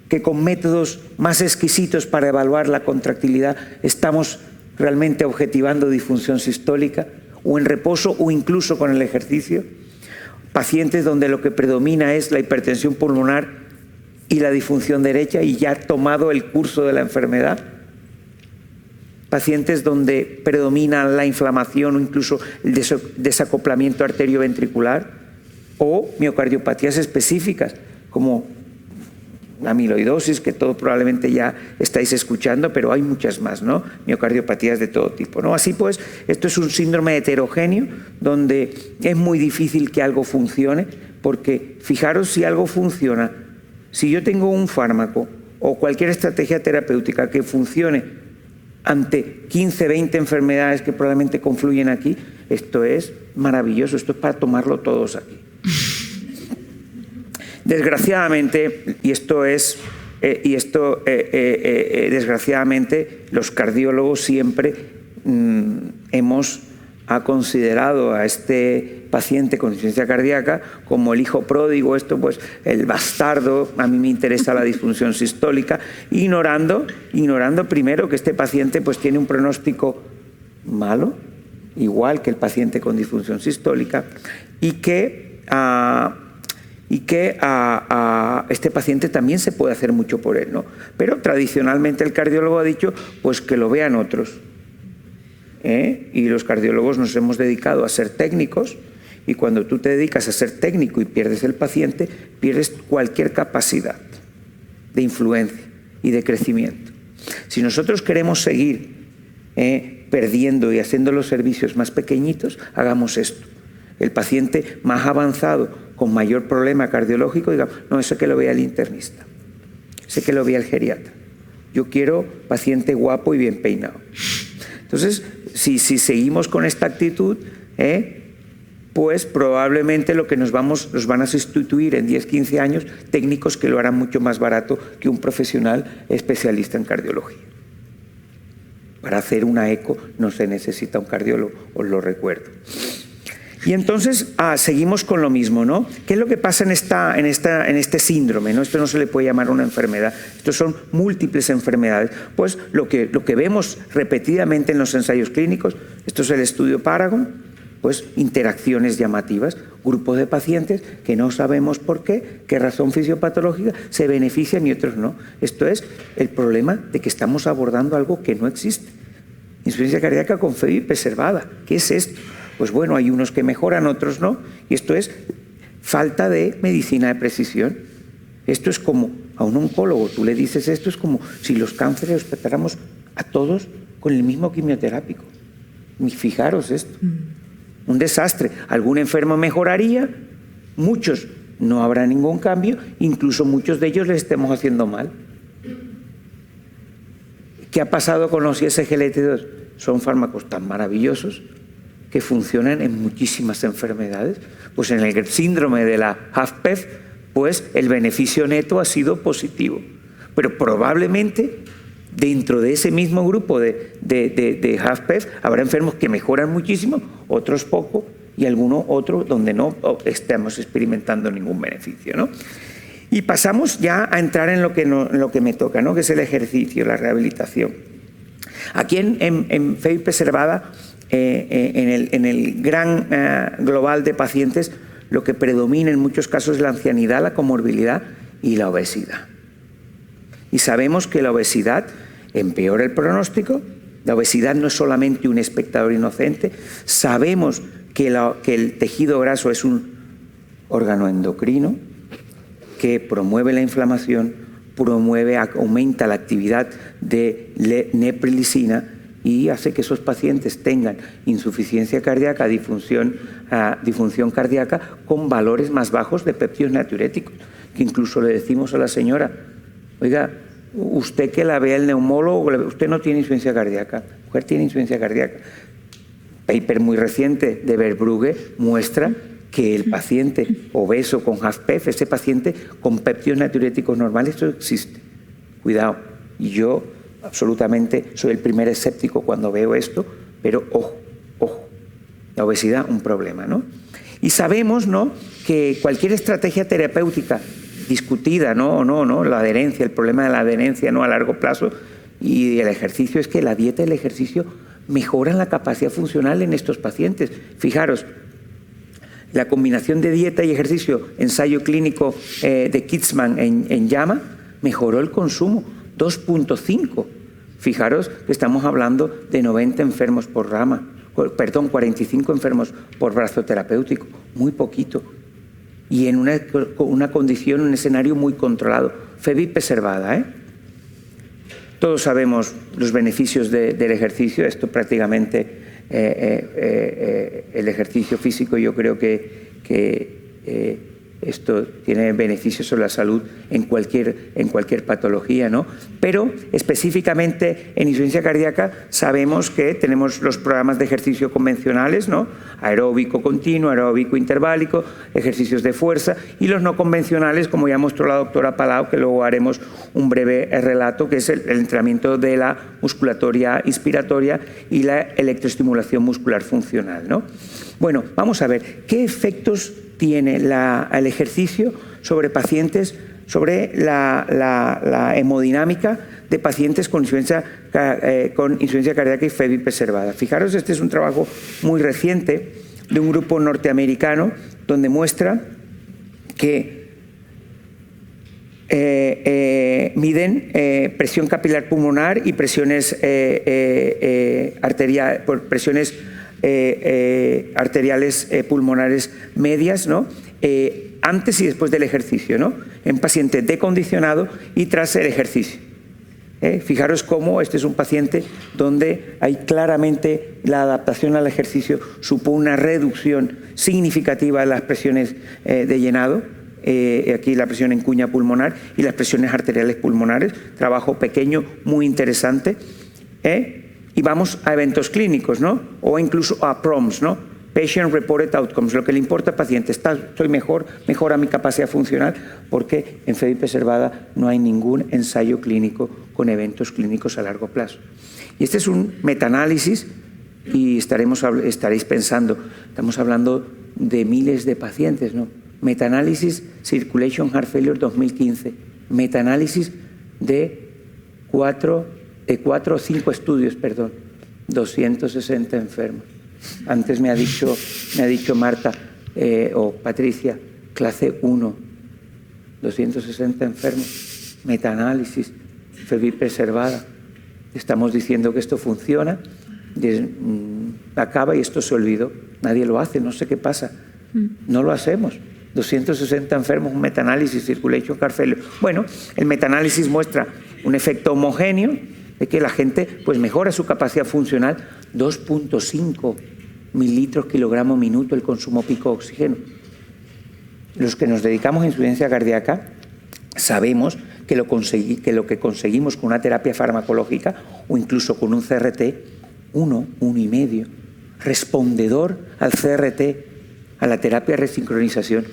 que con métodos más exquisitos para evaluar la contractilidad estamos realmente objetivando disfunción sistólica, o en reposo o incluso con el ejercicio, pacientes donde lo que predomina es la hipertensión pulmonar y la disfunción derecha y ya ha tomado el curso de la enfermedad, pacientes donde predomina la inflamación o incluso el desacoplamiento arterioventricular, o miocardiopatías específicas como la amiloidosis, que todos probablemente ya estáis escuchando, pero hay muchas más, ¿no? Miocardiopatías de todo tipo, ¿no? Así pues, esto es un síndrome heterogéneo donde es muy difícil que algo funcione, porque fijaros, si algo funciona, si yo tengo un fármaco o cualquier estrategia terapéutica que funcione ante 15, 20 enfermedades que probablemente confluyen aquí, esto es maravilloso, esto es para tomarlo todos aquí. Desgraciadamente, desgraciadamente, los cardiólogos siempre hemos considerado a este paciente con insuficiencia cardíaca como el hijo pródigo, pues el bastardo. A mí me interesa la disfunción sistólica, ignorando primero que este paciente pues tiene un pronóstico malo, igual que el paciente con disfunción sistólica, y que este paciente también se puede hacer mucho por él, ¿no? Pero tradicionalmente el cardiólogo ha dicho pues que lo vean otros, y los cardiólogos nos hemos dedicado a ser técnicos, y cuando tú te dedicas a ser técnico y pierdes el paciente, pierdes cualquier capacidad de influencia y de crecimiento. Si nosotros queremos seguir perdiendo y haciendo los servicios más pequeñitos, hagamos esto. El paciente más avanzado, con mayor problema cardiológico, digamos, no, eso que lo vea el internista, ese que lo vea el geriatra. Yo quiero paciente guapo y bien peinado. Entonces, si seguimos con esta actitud, pues probablemente lo que nos van a sustituir en 10, 15 años técnicos que lo harán mucho más barato que un profesional especialista en cardiología. Para hacer una eco no se necesita un cardiólogo, os lo recuerdo. Y entonces seguimos con lo mismo, ¿no? ¿Qué es lo que pasa en este síndrome, ¿no? Esto no se le puede llamar una enfermedad, estos son múltiples enfermedades. Pues lo que vemos repetidamente en los ensayos clínicos, esto es el estudio Paragon, pues interacciones llamativas, grupos de pacientes que no sabemos por qué razón fisiopatológica se benefician y otros no. Esto es el problema de que estamos abordando algo que no existe. Insuficiencia cardíaca con FEBI preservada. ¿Qué es esto? Pues bueno, hay unos que mejoran, otros no, y esto es falta de medicina de precisión. Esto es como a un oncólogo, tú le dices esto, es como si los cánceres los tratáramos a todos con el mismo quimioterápico. Fijaros esto. Un desastre. Algún enfermo mejoraría, muchos no habrá ningún cambio, incluso muchos de ellos les estemos haciendo mal. ¿Qué ha pasado con los SGLT2? Son fármacos tan maravillosos que funcionan en muchísimas enfermedades. Pues en el síndrome de la HFpEF, pues el beneficio neto ha sido positivo. Pero probablemente dentro de ese mismo grupo de HFpEF habrá enfermos que mejoran muchísimo, otros poco, y alguno otro donde no estamos experimentando ningún beneficio, ¿no? Y pasamos ya a entrar en lo que me toca, ¿no? Que es el ejercicio, la rehabilitación. Aquí en FEBI preservada, en el gran global de pacientes, lo que predomina en muchos casos es la ancianidad, la comorbilidad y la obesidad. Y sabemos que la obesidad empeora el pronóstico. La obesidad no es solamente un espectador inocente. Sabemos que el tejido graso es un órgano endocrino que promueve la inflamación, aumenta la actividad de neprilicina y hace que esos pacientes tengan insuficiencia cardíaca, disfunción cardíaca con valores más bajos de péptidos natriuréticos, que incluso le decimos a la señora, oiga, usted que la vea el neumólogo, usted no tiene insuficiencia cardíaca, la mujer tiene insuficiencia cardíaca. Paper muy reciente de Verbrugge muestra que el paciente obeso con HFpEF, ese paciente con péptidos natriuréticos normales, esto existe. Cuidado, y yo absolutamente soy el primer escéptico cuando veo esto, pero ojo, la obesidad un problema, ¿no? Y sabemos, ¿no?, que cualquier estrategia terapéutica discutida, ¿no?, la adherencia, el problema de la adherencia, ¿no?, a largo plazo, y el ejercicio, es que la dieta y el ejercicio mejoran la capacidad funcional en estos pacientes. Fijaros, la combinación de dieta y ejercicio, ensayo clínico de Kitzman en JAMA, mejoró el consumo 2.5. Fijaros que estamos hablando de 90 enfermos por rama, 45 enfermos por brazo terapéutico, muy poquito. Y en una condición, un escenario muy controlado. FEBI preservada, Todos sabemos los beneficios del ejercicio. Esto prácticamente, el ejercicio físico, yo creo que esto tiene beneficios sobre la salud en cualquier patología, ¿no? Pero específicamente en insuficiencia cardíaca sabemos que tenemos los programas de ejercicio convencionales, ¿no? Aeróbico continuo, aeróbico interválico, ejercicios de fuerza, y los no convencionales, como ya mostró la doctora Palau, que luego haremos un breve relato, que es el entrenamiento de la musculatoria inspiratoria y la electroestimulación muscular funcional, ¿no? Bueno, vamos a ver, ¿qué efectos tiene el ejercicio sobre pacientes, sobre la hemodinámica de pacientes con insuficiencia cardíaca y FEBI preservada? Fijaros, este es un trabajo muy reciente de un grupo norteamericano donde muestra que miden presión capilar pulmonar y presiones arteriales pulmonares medias, ¿no?, antes y después del ejercicio, ¿no?, en paciente decondicionado y tras el ejercicio. Fijaros cómo este es un paciente donde hay claramente la adaptación al ejercicio supone una reducción significativa de las presiones de llenado, aquí la presión en cuña pulmonar y las presiones arteriales pulmonares, trabajo pequeño, muy interesante. Y vamos a eventos clínicos, ¿no? O incluso a PROMs, ¿no? Patient Reported Outcomes, lo que le importa al paciente, estoy mejora mi capacidad funcional, porque en FEBI preservada no hay ningún ensayo clínico con eventos clínicos a largo plazo. Y este es un metaanálisis y estaréis pensando, estamos hablando de miles de pacientes, ¿no? Metaanálisis Circulation Heart Failure 2015, metaanálisis de 4 o 5 estudios, perdón, 260 enfermos. Antes me ha dicho Marta o Patricia, clase 1, 260 enfermos, metaanálisis, FEBI preservada. Estamos diciendo que esto funciona, acaba y esto se olvidó. Nadie lo hace, no sé qué pasa. No lo hacemos. 260 enfermos, un metaanálisis, Circulation Heart Failure. Bueno, el metaanálisis muestra un efecto homogéneo de que la gente pues mejora su capacidad funcional, 2.5 mililitros kilogramo minuto el consumo pico de oxígeno. Los que nos dedicamos a insuficiencia cardíaca sabemos que lo que conseguimos con una terapia farmacológica o incluso con un CRT, 1,5, respondedor al CRT, a la terapia de resincronización,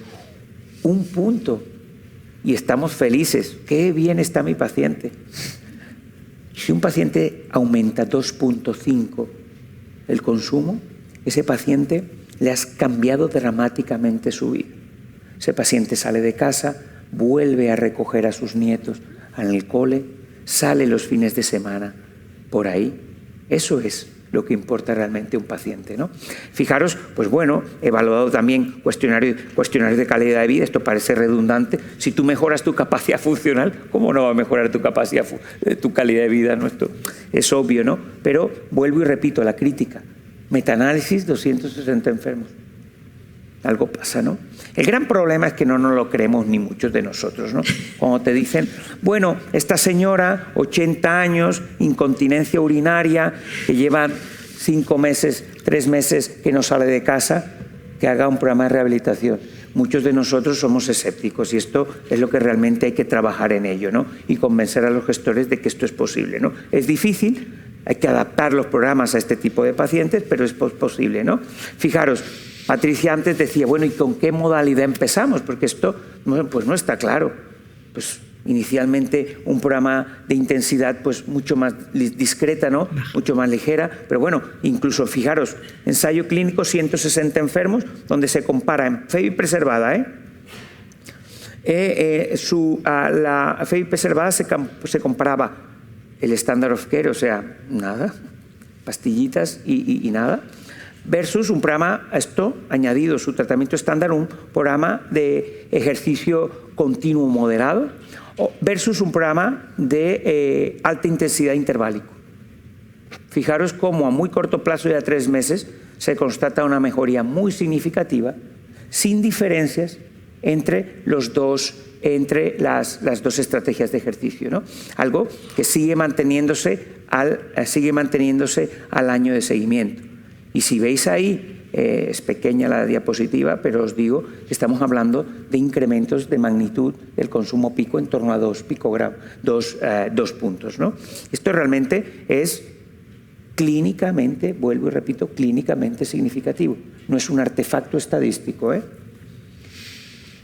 1 punto. Y estamos felices. Qué bien está mi paciente. Si un paciente aumenta 2.5 el consumo, ese paciente le has cambiado dramáticamente su vida. Ese paciente sale de casa, vuelve a recoger a sus nietos en el cole, sale los fines de semana por ahí. Eso es lo que importa realmente a un paciente, ¿no? Fijaros, pues bueno, he evaluado también cuestionarios de calidad de vida. Esto parece redundante. Si tú mejoras tu capacidad funcional, ¿cómo no va a mejorar tu calidad de vida? ¿No? Esto es obvio, ¿no? Pero vuelvo y repito la crítica. Metaanálisis, 260 enfermos. Algo pasa, ¿no? El gran problema es que no nos lo creemos ni muchos de nosotros, ¿no? Cuando te dicen, bueno, esta señora, 80 años, incontinencia urinaria, que lleva 5 meses, 3 meses que no sale de casa, que haga un programa de rehabilitación. Muchos de nosotros somos escépticos y esto es lo que realmente hay que trabajar en ello, ¿no? Y convencer a los gestores de que esto es posible, ¿no? Es difícil, hay que adaptar los programas a este tipo de pacientes, pero es posible, ¿no? Fijaros, Patricia antes decía, bueno, ¿y con qué modalidad empezamos? Porque esto pues no está claro. Pues inicialmente un programa de intensidad pues mucho más discreta, ¿no? Mucho más ligera, pero bueno, incluso fijaros, ensayo clínico, 160 enfermos, donde se compara en FEBI preservada, la FEBI preservada se comparaba el standard of care, o sea, nada, pastillitas y nada, versus un programa, esto añadido, su tratamiento estándar, un programa de ejercicio continuo moderado, versus un programa de alta intensidad interválico. Fijaros cómo a muy corto plazo, ya 3 meses, se constata una mejoría muy significativa, sin diferencias entre las dos estrategias de ejercicio, ¿no? Algo que sigue manteniéndose al año de seguimiento. Y si veis ahí, es pequeña la diapositiva, pero os digo que estamos hablando de incrementos de magnitud del consumo pico en torno a 2 puntos, ¿no? Esto realmente es clínicamente, vuelvo y repito, clínicamente significativo. No es un artefacto estadístico,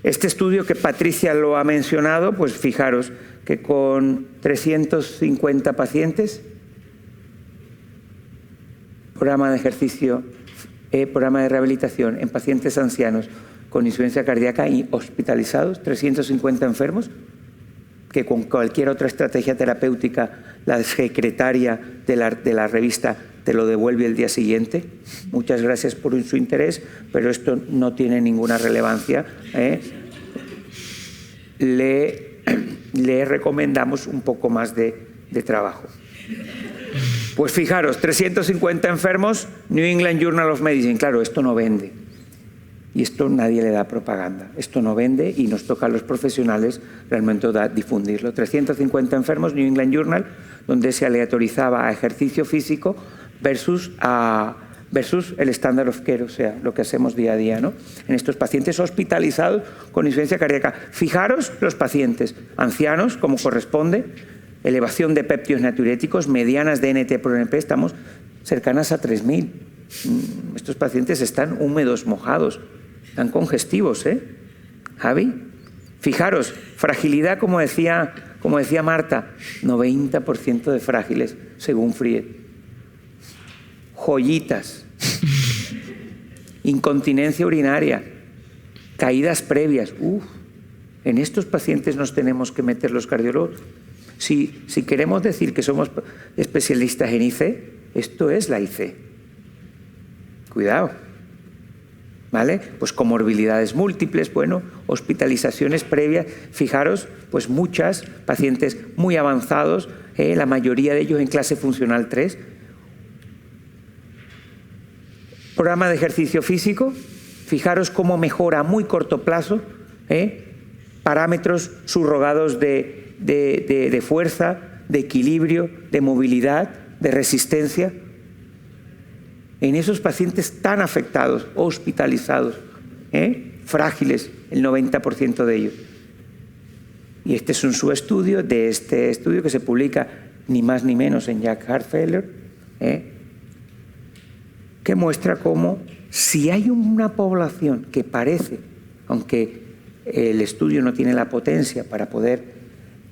Este estudio que Patricia lo ha mencionado, pues fijaros que con 350 pacientes, programa de ejercicio, programa de rehabilitación en pacientes ancianos con insuficiencia cardíaca y hospitalizados, 350 enfermos, que con cualquier otra estrategia terapéutica la secretaria de la revista te lo devuelve el día siguiente. Muchas gracias por su interés, pero esto no tiene ninguna relevancia. Le recomendamos un poco más de trabajo. Pues fijaros, 350 enfermos, New England Journal of Medicine. Claro, esto no vende. Y esto nadie le da propaganda. Esto no vende y nos toca a los profesionales realmente difundirlo. 350 enfermos, New England Journal, donde se aleatorizaba a ejercicio físico versus el standard of care, o sea, lo que hacemos día a día, ¿no? En estos pacientes hospitalizados con insuficiencia cardíaca. Fijaros los pacientes ancianos, como corresponde, elevación de péptidos natriuréticos, medianas de NT por NP, estamos cercanas a 3000. Estos pacientes están húmedos, mojados, están congestivos, ¿eh? Javi, fijaros, fragilidad, como decía Marta, 90% de frágiles, según Fried. Joyitas, incontinencia urinaria, caídas previas. En estos pacientes nos tenemos que meter los cardiólogos. Si queremos decir que somos especialistas en IC, esto es la IC. Cuidado, ¿vale? Pues comorbilidades múltiples, bueno, hospitalizaciones previas. Fijaros, pues muchas pacientes muy avanzados, la mayoría de ellos en clase funcional 3. Programa de ejercicio físico, fijaros cómo mejora a muy corto plazo, parámetros subrogados de fuerza, de equilibrio, de movilidad, de resistencia. En esos pacientes tan afectados, hospitalizados, frágiles, el 90% de ellos. Y este es un subestudio de este estudio que se publica ni más ni menos en Jack Heart Failure, que muestra cómo si hay una población que parece, aunque el estudio no tiene la potencia para poder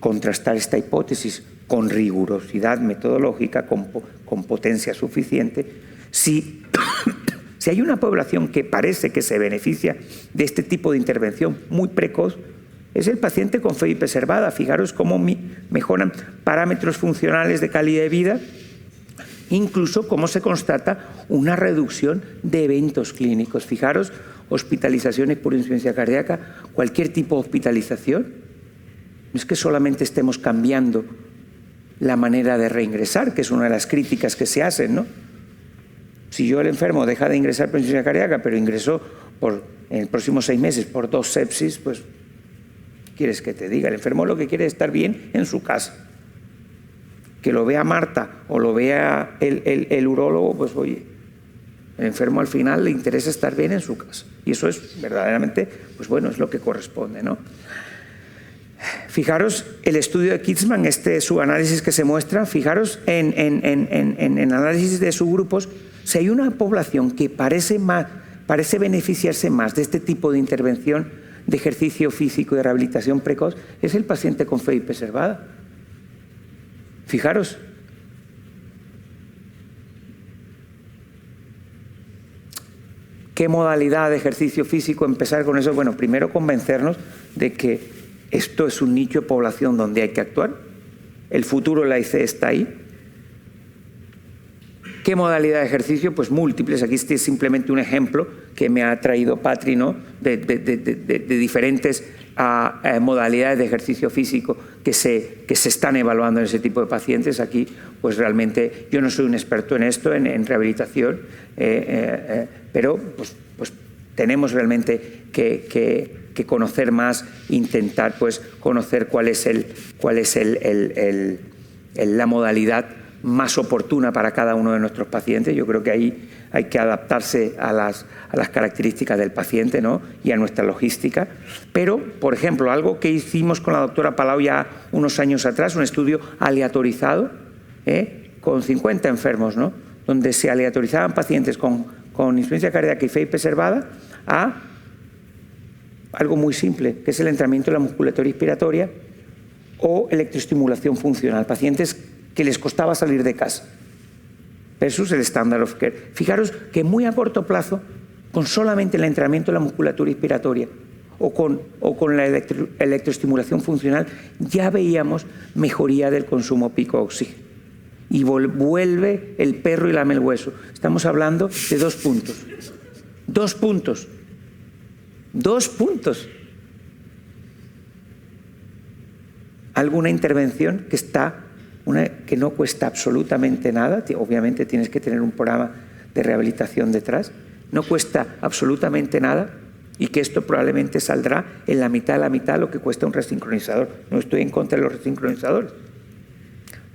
contrastar esta hipótesis con rigurosidad metodológica, con potencia suficiente, si hay una población que parece que se beneficia de este tipo de intervención muy precoz, es el paciente con fe preservada. Fijaros cómo mejoran parámetros funcionales de calidad de vida, incluso cómo se constata una reducción de eventos clínicos. Fijaros, hospitalizaciones por insuficiencia cardíaca, cualquier tipo de hospitalización. No es que solamente estemos cambiando la manera de reingresar, que es una de las críticas que se hacen, ¿no? Si yo, el enfermo, deja de ingresar por insuficiencia cardíaca, pero ingresó en los próximos 6 meses por 2 sepsis, pues, ¿qué quieres que te diga? El enfermo lo que quiere es estar bien en su casa. Que lo vea Marta o lo vea el urólogo, pues oye, el enfermo al final le interesa estar bien en su casa. Y eso es verdaderamente, pues bueno, es lo que corresponde, ¿no? Fijaros el estudio de Kitzman, subanálisis que se muestra, fijaros en análisis de subgrupos, si hay una población que parece beneficiarse más de este tipo de intervención de ejercicio físico y de rehabilitación precoz, es el paciente con fe preservada. Fijaros. ¿Qué modalidad de ejercicio físico empezar con eso? Bueno, primero convencernos de que esto es un nicho de población donde hay que actuar. El futuro de la IC está ahí. ¿Qué modalidad de ejercicio? Pues múltiples. Aquí este es simplemente un ejemplo que me ha traído Patri, ¿no? de diferentes modalidades de ejercicio físico que se están evaluando en ese tipo de pacientes. Aquí, pues realmente, yo no soy un experto en esto, en rehabilitación, pero pues tenemos realmente que conocer más, intentar pues conocer cuál es la modalidad más oportuna para cada uno de nuestros pacientes. Yo creo que ahí hay que adaptarse a las características del paciente, ¿no? Y a nuestra logística. Pero, por ejemplo, algo que hicimos con la doctora Palau ya unos años atrás, un estudio aleatorizado, con 50 enfermos, ¿no? Donde se aleatorizaban pacientes con insuficiencia cardíaca y fe preservada a algo muy simple, que es el entrenamiento de la musculatura inspiratoria o electroestimulación funcional. Pacientes que les costaba salir de casa versus el standard of care. Fijaros que muy a corto plazo, con solamente el entrenamiento de la musculatura inspiratoria o con la electroestimulación funcional, ya veíamos mejoría del consumo pico de oxígeno. Y vuelve el perro y lame el hueso. Estamos hablando de 2 puntos. 2 puntos. 2 puntos. Alguna intervención que no cuesta absolutamente nada, obviamente tienes que tener un programa de rehabilitación detrás, no cuesta absolutamente nada y que esto probablemente saldrá en la mitad de la mitad de lo que cuesta un resincronizador. No estoy en contra de los resincronizadores,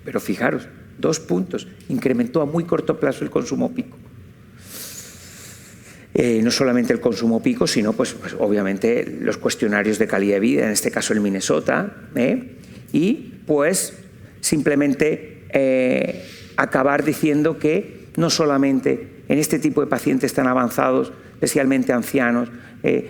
pero fijaros, 2 puntos, incrementó a muy corto plazo el consumo pico. No solamente el consumo pico, sino pues obviamente los cuestionarios de calidad de vida, en este caso el Minnesota, y pues simplemente acabar diciendo que no solamente en este tipo de pacientes tan avanzados, especialmente ancianos,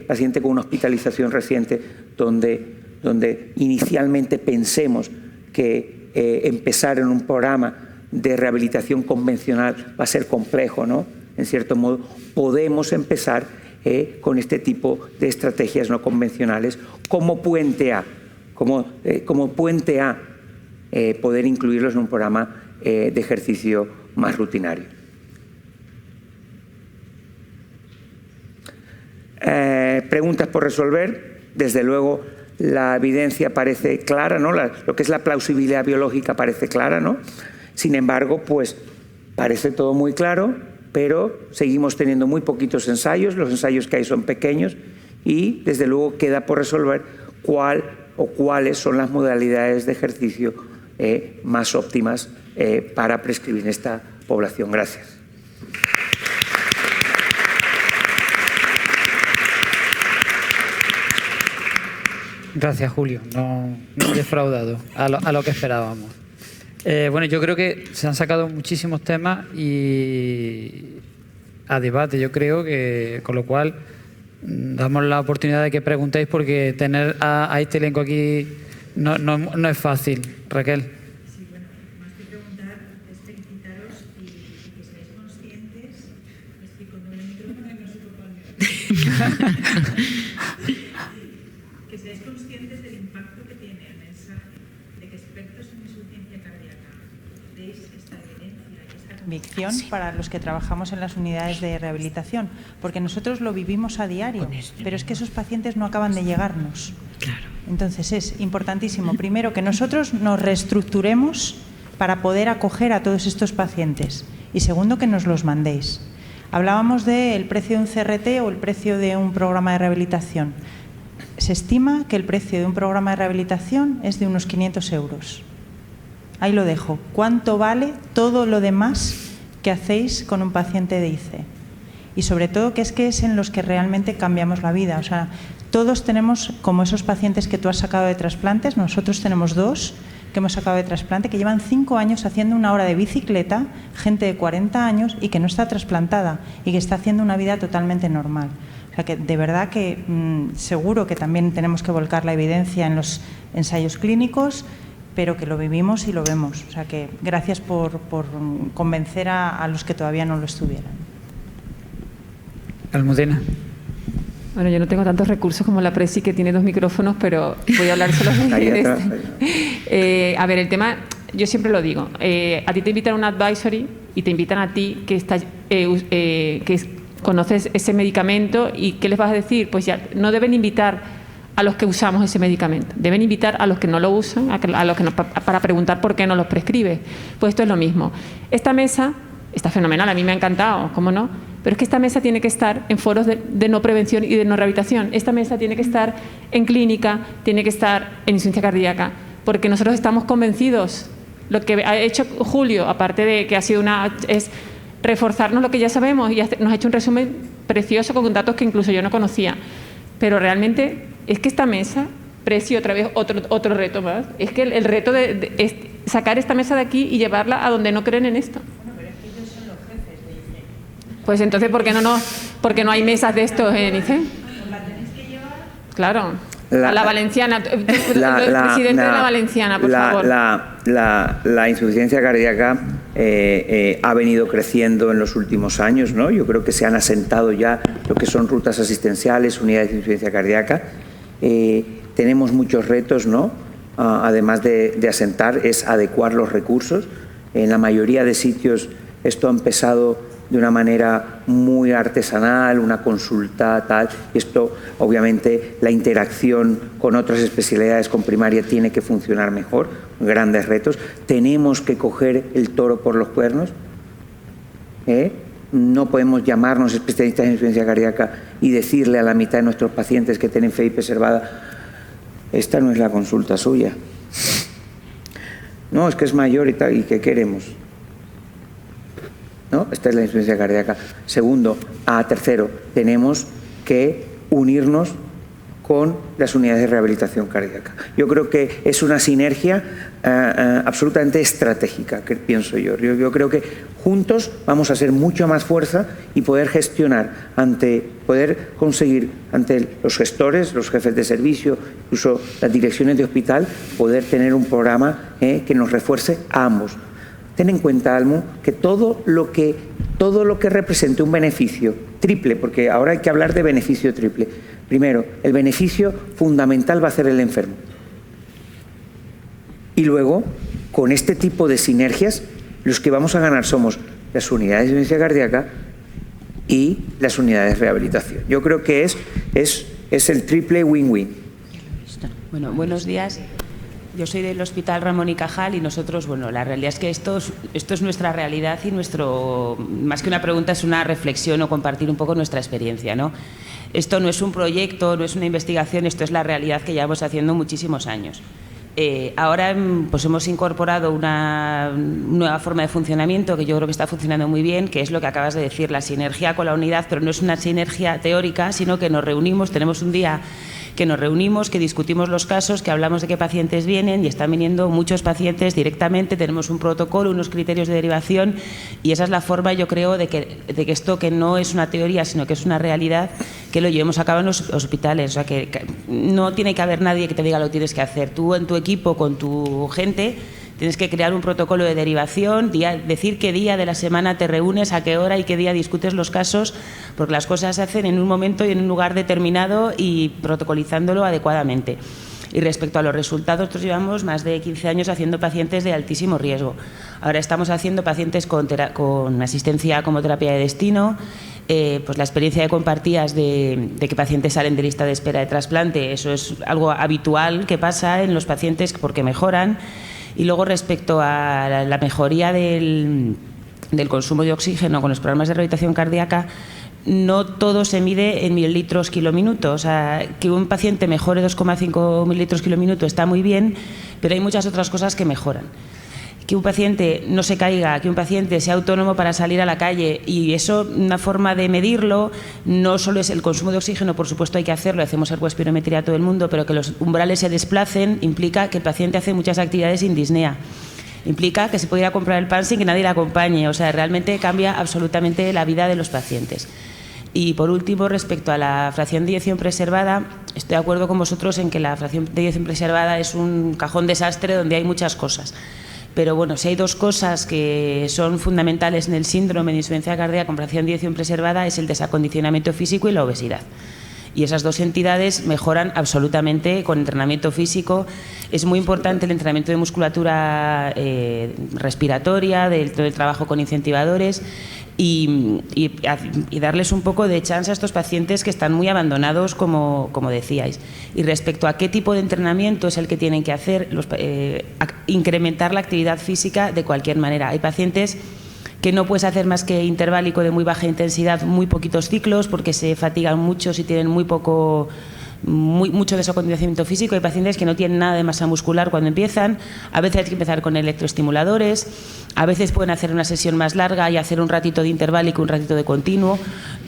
pacientes con una hospitalización reciente, donde inicialmente pensemos que empezar en un programa de rehabilitación convencional va a ser complejo, ¿no? En cierto modo, podemos empezar con este tipo de estrategias no convencionales como puente a, poder incluirlos en un programa de ejercicio más rutinario. Preguntas por resolver. Desde luego, la evidencia parece clara, ¿no? Lo que es la plausibilidad biológica parece clara, ¿no? Sin embargo, pues parece todo muy claro, pero seguimos teniendo muy poquitos ensayos, los ensayos que hay son pequeños y desde luego queda por resolver cuáles son las modalidades de ejercicio más óptimas para prescribir en esta población. Gracias. Gracias, Julio. No he defraudado a lo que esperábamos. Bueno, yo creo que se han sacado muchísimos temas y a debate, yo creo que, con lo cual damos la oportunidad de que preguntéis, porque tener a este elenco aquí no es fácil. Raquel. Sí, bueno, más que preguntar es felicitaros y que seáis conscientes. Estoy con el micrófono y no sé por cuál. Que seáis conscientes del impacto que tiene el mensaje de que expertos en insuficiencia cardíaca deis esta evidencia y esta convicción para los que trabajamos en las unidades de rehabilitación, porque nosotros lo vivimos a diario, pero es que esos pacientes no acaban de llegarnos. Claro. Entonces es importantísimo, primero, que nosotros nos reestructuremos para poder acoger a todos estos pacientes y segundo, que nos los mandéis. Hablábamos del precio de un CRT o el precio de un programa de rehabilitación. Se estima que el precio de un programa de rehabilitación es de unos 500 euros. Ahí lo dejo. ¿Cuánto vale todo lo demás que hacéis con un paciente de IC? Y sobre todo, que es en los que realmente cambiamos la vida. O sea, todos tenemos, como esos pacientes que tú has sacado de trasplantes, nosotros tenemos 2 que hemos sacado de trasplante, que llevan 5 años haciendo una hora de bicicleta, gente de 40 años y que no está trasplantada y que está haciendo una vida totalmente normal. O sea que de verdad que seguro que también tenemos que volcar la evidencia en los ensayos clínicos, pero que lo vivimos y lo vemos. O sea que gracias por convencer a los que todavía no lo estuvieran. Almudena. Bueno, yo no tengo tantos recursos como la Presi, que tiene 2 micrófonos, pero voy a hablar solo de este. A ver, el tema, yo siempre lo digo, a ti te invitan a un advisory y te invitan a ti que conoces ese medicamento, y ¿qué les vas a decir? Pues ya no deben invitar a los que usamos ese medicamento, deben invitar a los que no lo usan, a los que no, para preguntar por qué no los prescribe. Pues esto es lo mismo. Esta mesa está fenomenal, a mí me ha encantado, ¿cómo no? Pero es que esta mesa tiene que estar en foros de no prevención y de no rehabilitación. Esta mesa tiene que estar en clínica, tiene que estar en insuficiencia cardíaca, porque nosotros estamos convencidos. Lo que ha hecho Julio, aparte de que ha sido es reforzarnos lo que ya sabemos, y nos ha hecho un resumen precioso con datos que incluso yo no conocía. Pero realmente es que esta mesa, Presi, otra vez otro reto más, es que el reto es sacar esta mesa de aquí y llevarla a donde no creen en esto. Pues entonces, ¿por qué no hay mesas de estos en IC? Claro. La Valenciana, el presidente de la Valenciana, por favor. La insuficiencia cardíaca ha venido creciendo en los últimos años, ¿no? Yo creo que se han asentado ya lo que son rutas asistenciales, unidades de insuficiencia cardíaca. Tenemos muchos retos, ¿no? Además de asentar, es adecuar los recursos. En la mayoría de sitios esto ha empezado de una manera muy artesanal, una consulta, tal. Esto, obviamente, la interacción con otras especialidades, con primaria, tiene que funcionar mejor. Grandes retos. Tenemos que coger el toro por los cuernos. No podemos llamarnos especialistas en insuficiencia cardíaca y decirle a la mitad de nuestros pacientes que tienen FEI preservada, esta no es la consulta suya. No, es que es mayor y tal, ¿y qué queremos? ¿No? Esta es la insuficiencia cardíaca. Segundo, tercero, tenemos que unirnos con las unidades de rehabilitación cardíaca. Yo creo que es una sinergia absolutamente estratégica, que pienso yo. Yo creo que juntos vamos a ser mucho más fuerza y poder gestionar, poder conseguir ante los gestores, los jefes de servicio, incluso las direcciones de hospital, poder tener un programa que nos refuerce a ambos. Ten en cuenta, Almu, que todo lo que represente un beneficio triple, porque ahora hay que hablar de beneficio triple. Primero, el beneficio fundamental va a ser el enfermo. Y luego, con este tipo de sinergias, los que vamos a ganar somos las unidades de insuficiencia cardíaca y las unidades de rehabilitación. Yo creo que es el triple win-win. Bueno, buenos días. Yo soy del Hospital Ramón y Cajal y nosotros, bueno, la realidad es que esto es nuestra realidad y más que una pregunta, es una reflexión o compartir un poco nuestra experiencia, ¿no? Esto no es un proyecto, no es una investigación, esto es la realidad que llevamos haciendo muchísimos años. Ahora pues hemos incorporado una nueva forma de funcionamiento que yo creo que está funcionando muy bien, que es lo que acabas de decir, la sinergia con la unidad, pero no es una sinergia teórica, sino que nos reunimos, tenemos un día que nos reunimos, que discutimos los casos, que hablamos de qué pacientes vienen y están viniendo muchos pacientes directamente, tenemos un protocolo, unos criterios de derivación y esa es la forma, yo creo, de que esto que no es una teoría, sino que es una realidad, que lo llevemos a cabo en los hospitales. O sea, que no tiene que haber nadie que te diga lo que tienes que hacer. Tú en tu equipo, con tu gente, tienes que crear un protocolo de derivación, decir qué día de la semana te reúnes, a qué hora y qué día discutes los casos, porque las cosas se hacen en un momento y en un lugar determinado y protocolizándolo adecuadamente. Y respecto a los resultados, nosotros llevamos más de 15 años haciendo pacientes de altísimo riesgo. Ahora estamos haciendo pacientes con asistencia como terapia de destino. Pues la experiencia que compartías de que pacientes salen de lista de espera de trasplante, eso es algo habitual que pasa en los pacientes porque mejoran. Y luego respecto a la mejoría del consumo de oxígeno con los programas de rehabilitación cardíaca, no todo se mide en mililitros kilóminuto. O sea, que un paciente mejore 2,5 mililitros kilóminuto está muy bien, pero hay muchas otras cosas que mejoran. Que un paciente no se caiga, que un paciente sea autónomo para salir a la calle, y eso, una forma de medirlo, no solo es el consumo de oxígeno, por supuesto hay que hacerlo, hacemos ergospirometría a todo el mundo, pero que los umbrales se desplacen implica que el paciente hace muchas actividades sin disnea. Implica que se puede ir a comprar el pan sin que nadie le acompañe, o sea, realmente cambia absolutamente la vida de los pacientes. Y por último, respecto a la fracción de eyección preservada, estoy de acuerdo con vosotros en que la fracción de eyección preservada es un cajón desastre donde hay muchas cosas. Pero bueno, si hay dos cosas que son fundamentales en el síndrome de insuficiencia cardíaca con fracción de eyección preservada, es el desacondicionamiento físico y la obesidad. Y esas dos entidades mejoran absolutamente con entrenamiento físico. Es muy importante el entrenamiento de musculatura respiratoria, del trabajo con incentivadores y darles un poco de chance a estos pacientes que están muy abandonados, como decíais. Y respecto a qué tipo de entrenamiento es el que tienen que hacer, incrementar la actividad física de cualquier manera. Hay pacientes que no puedes hacer más que interválico de muy baja intensidad, muy poquitos ciclos, porque se fatigan mucho si tienen mucho desacondicionamiento físico. Hay pacientes que no tienen nada de masa muscular cuando empiezan. A veces hay que empezar con electroestimuladores, a veces pueden hacer una sesión más larga y hacer un ratito de interválico, un ratito de continuo.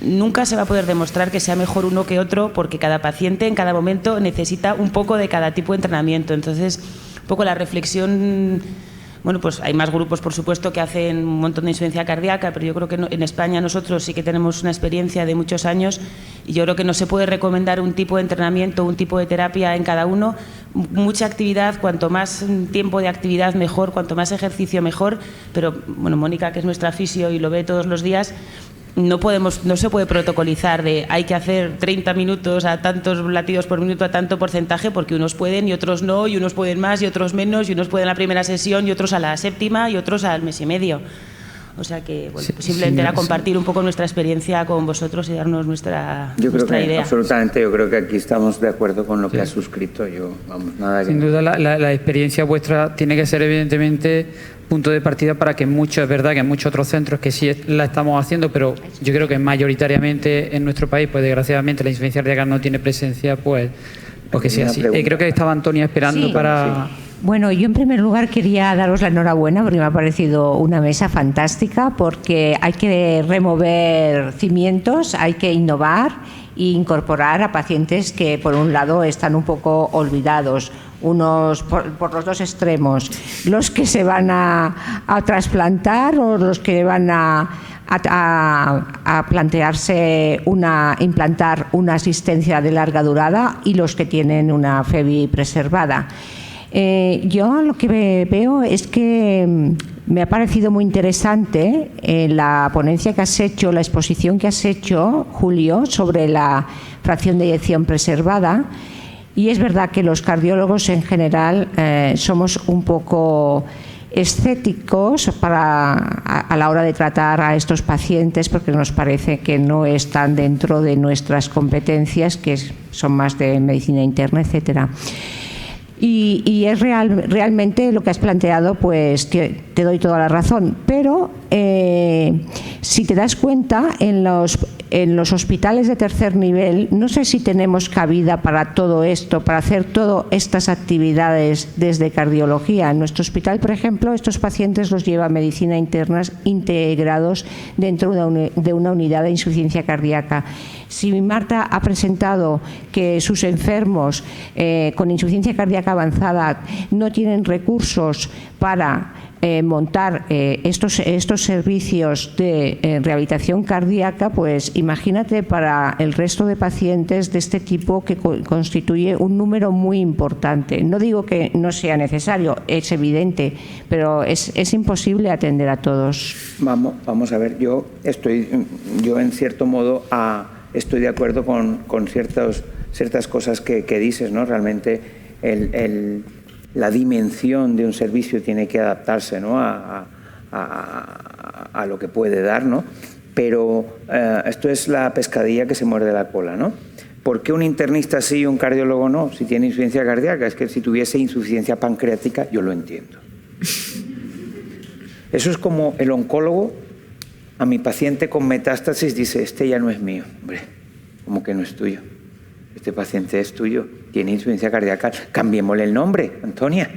Nunca se va a poder demostrar que sea mejor uno que otro, porque cada paciente en cada momento necesita un poco de cada tipo de entrenamiento. Entonces, un poco la reflexión. Bueno, pues hay más grupos, por supuesto, que hacen un montón de insuficiencia cardíaca, pero yo creo que en España nosotros sí que tenemos una experiencia de muchos años y yo creo que no se puede recomendar un tipo de entrenamiento, un tipo de terapia en cada uno. Mucha actividad, cuanto más tiempo de actividad mejor, cuanto más ejercicio mejor, pero bueno, Mónica, que es nuestra fisio y lo ve todos los días, no se puede protocolizar de hay que hacer 30 minutos a tantos latidos por minuto a tanto porcentaje, porque unos pueden y otros no, y unos pueden más y otros menos, y unos pueden la primera sesión y otros a la séptima y otros al mes y medio. O sea que, bueno, Sí, pues simplemente era sí. compartir un poco nuestra experiencia con vosotros y darnos nuestra Yo creo que idea. absolutamente, yo creo que aquí estamos de acuerdo con lo que has suscrito. Yo, vamos, nada que... Sin duda, la experiencia vuestra tiene que ser, evidentemente, punto de partida para que muchos, es verdad que en muchos otros centros que sí la estamos haciendo, pero yo creo que mayoritariamente en nuestro país, pues desgraciadamente la insuficiencia cardíaca no tiene presencia, pues que sea así. Creo que estaba Antonia esperando Sí. para... Bueno, yo en primer lugar quería daros la enhorabuena porque me ha parecido una mesa fantástica, porque hay que remover cimientos, hay que innovar e incorporar a pacientes que por un lado están un poco olvidados, unos por los dos extremos, los que se van a trasplantar o los que van a plantearse implantar una asistencia de larga durada y los que tienen una FEBI preservada. Yo lo que veo es que me ha parecido muy interesante la ponencia que has hecho, la exposición que has hecho, Julio, sobre la fracción de eyección preservada. Y es verdad que los cardiólogos en general somos un poco escépticos a la hora de tratar a estos pacientes, porque nos parece que no están dentro de nuestras competencias, que son más de medicina interna, etcétera. Y es realmente lo que has planteado, pues te doy toda la razón, pero si te das cuenta, en los hospitales de tercer nivel no sé si tenemos cabida para todo esto, para hacer todas estas actividades desde cardiología. En nuestro hospital, por ejemplo, estos pacientes los lleva medicina interna integrados dentro de una unidad de insuficiencia cardíaca. Si Marta ha presentado que sus enfermos con insuficiencia cardíaca avanzada no tienen recursos para montar estos servicios de rehabilitación cardíaca, pues imagínate para el resto de pacientes de este tipo, que constituye un número muy importante. No digo que no sea necesario, es evidente, pero es imposible atender a todos. Vamos a ver, yo en cierto modo estoy de acuerdo con ciertas cosas que dices, ¿no? Realmente la dimensión de un servicio tiene que adaptarse, ¿no? a lo que puede dar, ¿no? Pero esto es la pescadilla que se muerde la cola, ¿no? ¿Por qué un internista sí y un cardiólogo no? Si tiene insuficiencia cardíaca, es que si tuviese insuficiencia pancreática, yo lo entiendo. Eso es como el oncólogo a mi paciente con metástasis dice, este ya no es mío. Hombre, ¿cómo que no es tuyo? Este paciente es tuyo, tiene insuficiencia cardíaca, cambiémosle el nombre, Antonia.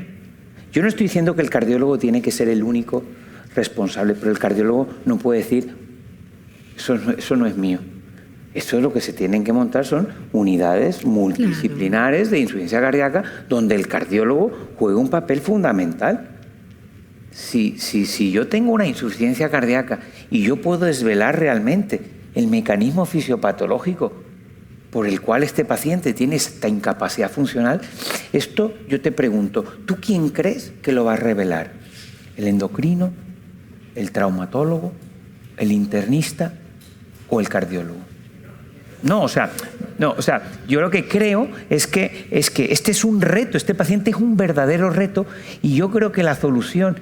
Yo no estoy diciendo que el cardiólogo tiene que ser el único responsable, pero el cardiólogo no puede decir, eso no es mío. Eso es lo que se tienen que montar, son unidades multidisciplinares de insuficiencia cardíaca donde el cardiólogo juega un papel fundamental. Si yo tengo una insuficiencia cardíaca y yo puedo desvelar realmente el mecanismo fisiopatológico por el cual este paciente tiene esta incapacidad funcional, esto yo te pregunto, ¿tú quién crees que lo va a revelar? ¿El endocrino, el traumatólogo, el internista o el cardiólogo? No, o sea, yo lo que creo es que este es un reto, este paciente es un verdadero reto, y yo creo que la solución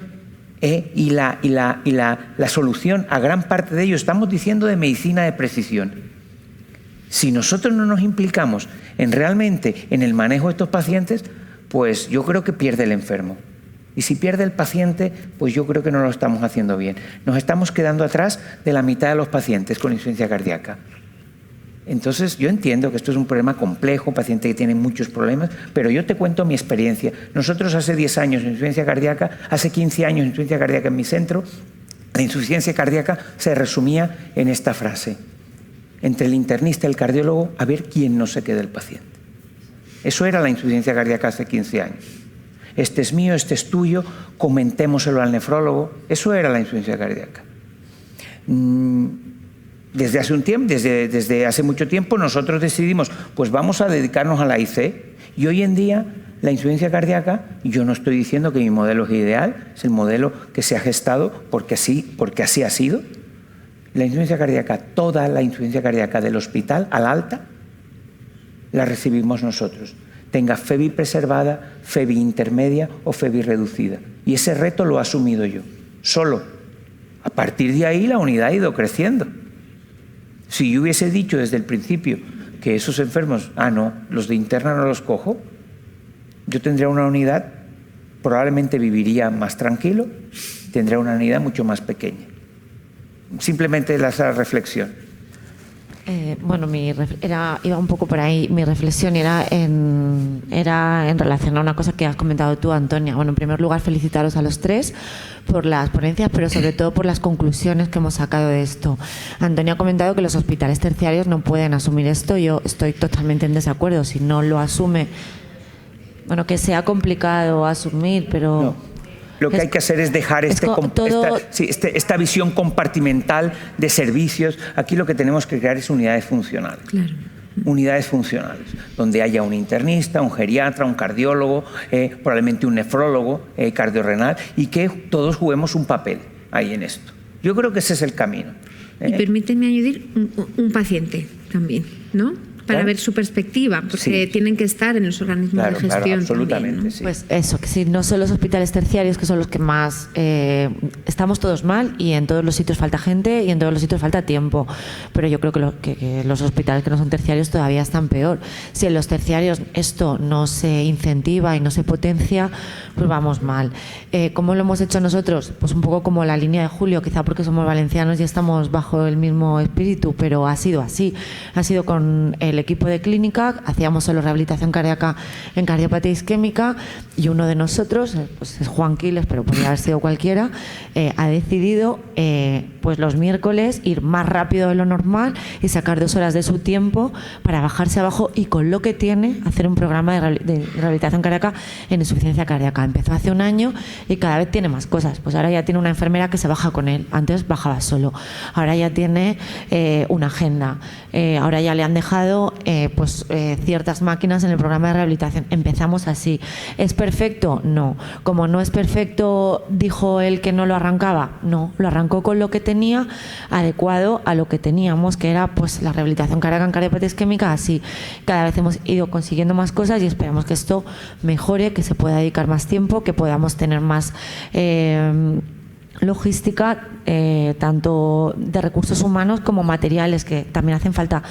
y la solución a gran parte de ello, estamos diciendo de medicina de precisión. Si nosotros no nos implicamos realmente en el manejo de estos pacientes, pues yo creo que pierde el enfermo. Y si pierde el paciente, pues yo creo que no lo estamos haciendo bien. Nos estamos quedando atrás de la mitad de los pacientes con insuficiencia cardíaca. Entonces, yo entiendo que esto es un problema complejo, paciente que tiene muchos problemas, pero yo te cuento mi experiencia. Nosotros hace 10 años en insuficiencia cardíaca, hace 15 años en insuficiencia cardíaca en mi centro, la insuficiencia cardíaca se resumía en esta frase: entre el internista y el cardiólogo, a ver quién no se queda el paciente. Eso era la insuficiencia cardíaca hace 15 años. Este es mío, este es tuyo, comentémoselo al nefrólogo. Eso era la insuficiencia cardíaca. Desde hace un tiempo, desde hace mucho tiempo, nosotros decidimos, pues vamos a dedicarnos a la IC. Y hoy en día, la insuficiencia cardíaca, yo no estoy diciendo que mi modelo es ideal, es el modelo que se ha gestado porque así ha sido. La insuficiencia cardíaca, toda la insuficiencia cardíaca del hospital al alta, la recibimos nosotros. Tenga FEBI preservada, FEBI intermedia o FEBI reducida. Y ese reto lo he asumido yo, solo. A partir de ahí la unidad ha ido creciendo. Si yo hubiese dicho desde el principio que esos enfermos, no, los de interna no los cojo, yo tendría una unidad, probablemente viviría más tranquilo, tendría una unidad mucho más pequeña. Simplemente esa reflexión. Bueno, iba un poco por ahí. Mi reflexión era en relación a una cosa que has comentado tú, Antonia. Bueno, en primer lugar, felicitaros a los tres por las ponencias, pero sobre todo por las conclusiones que hemos sacado de esto. Antonia ha comentado que los hospitales terciarios no pueden asumir esto. Yo estoy totalmente en desacuerdo. Si no lo asume, bueno, que sea complicado asumir, pero... No. Lo que hay que hacer es dejar esta visión compartimental de servicios. Aquí lo que tenemos que crear es unidades funcionales. Claro. Unidades funcionales, donde haya un internista, un geriatra, un cardiólogo, probablemente un nefrólogo, cardiorrenal, y que todos juguemos un papel ahí en esto. Yo creo que ese es el camino. Y permíteme añadir un paciente también, ¿no? Para ver su perspectiva, porque tienen que estar en los organismos de gestión. Claro, absolutamente, también, ¿no? sí. Pues eso, que si no son los hospitales terciarios que son los que más estamos todos mal, y en todos los sitios falta gente y en todos los sitios falta tiempo, pero yo creo que los hospitales que no son terciarios todavía están peor. Si en los terciarios esto no se incentiva y no se potencia, pues vamos mal. ¿Cómo lo hemos hecho nosotros? Pues un poco como la línea de Julio, quizá porque somos valencianos y estamos bajo el mismo espíritu, pero ha sido así. Ha sido con el equipo de clínica, hacíamos solo rehabilitación cardíaca en cardiopatía isquémica, y uno de nosotros, pues es Juan Quiles, pero podría haber sido cualquiera, ha decidido pues los miércoles ir más rápido de lo normal y sacar 2 horas de su tiempo para bajarse abajo y con lo que tiene hacer un programa de rehabilitación cardíaca en insuficiencia cardíaca. Empezó hace 1 año y cada vez tiene más cosas. Pues ahora ya tiene una enfermera que se baja con él. Antes bajaba solo. Ahora ya tiene una agenda. Ahora ya le han dejado ciertas máquinas en el programa de rehabilitación. Empezamos así. ¿Es perfecto? No. Como no es perfecto, dijo él que no lo arrancaba. No, lo arrancó con lo que tenía, adecuado a lo que teníamos, que era pues la rehabilitación cardíaca en cardiopatía isquémica. Así cada vez hemos ido consiguiendo más cosas y esperamos que esto mejore, que se pueda dedicar más tiempo, que podamos tener más logística, tanto de recursos humanos como materiales, que también hacen falta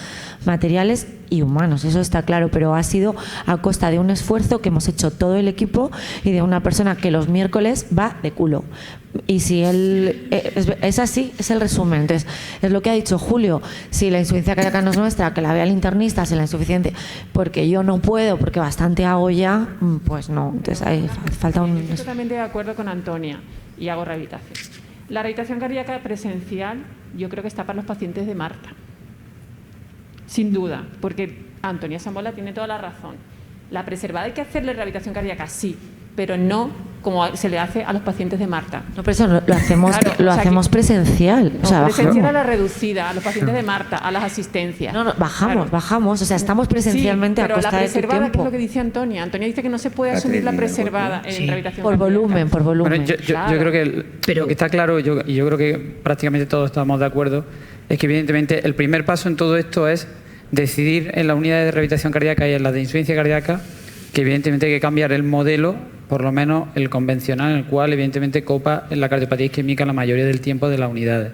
materiales y humanos, eso está claro, pero ha sido a costa de un esfuerzo que hemos hecho todo el equipo y de una persona que los miércoles va de culo. Y si él es así, es el resumen. Entonces, es lo que ha dicho Julio: si la insuficiencia cardíaca no es nuestra, que la vea el internista. Si la insuficiencia, porque yo no puedo, porque bastante hago ya, pues no. Entonces, hay falta un... Estoy totalmente de acuerdo con Antonia y hago rehabilitación. La rehabilitación cardíaca presencial yo creo que está para los pacientes de Marta, sin duda, porque Antonia Sambola tiene toda la razón. La preservada hay que hacerle rehabilitación cardíaca, sí, pero no como se le hace a los pacientes de Marta. No, pero eso lo hacemos, claro, lo hacemos presencial. No, o sea, presencial a la reducida, a los pacientes de Marta, a las asistencias. No, bajamos, o sea, estamos presencialmente a costa de tu tiempo. Pero la preservada, ¿qué es lo que dice Antonia? Antonia dice que no se puede asumir la preservada en rehabilitación por volumen, por volumen. Bueno, yo creo que lo que está claro, yo creo que prácticamente todos estamos de acuerdo, es que evidentemente el primer paso en todo esto es decidir en la unidad de rehabilitación cardíaca y en la de insuficiencia cardíaca que evidentemente hay que cambiar el modelo, por lo menos el convencional, en el cual evidentemente copa en la cardiopatía isquémica la mayoría del tiempo de las unidades.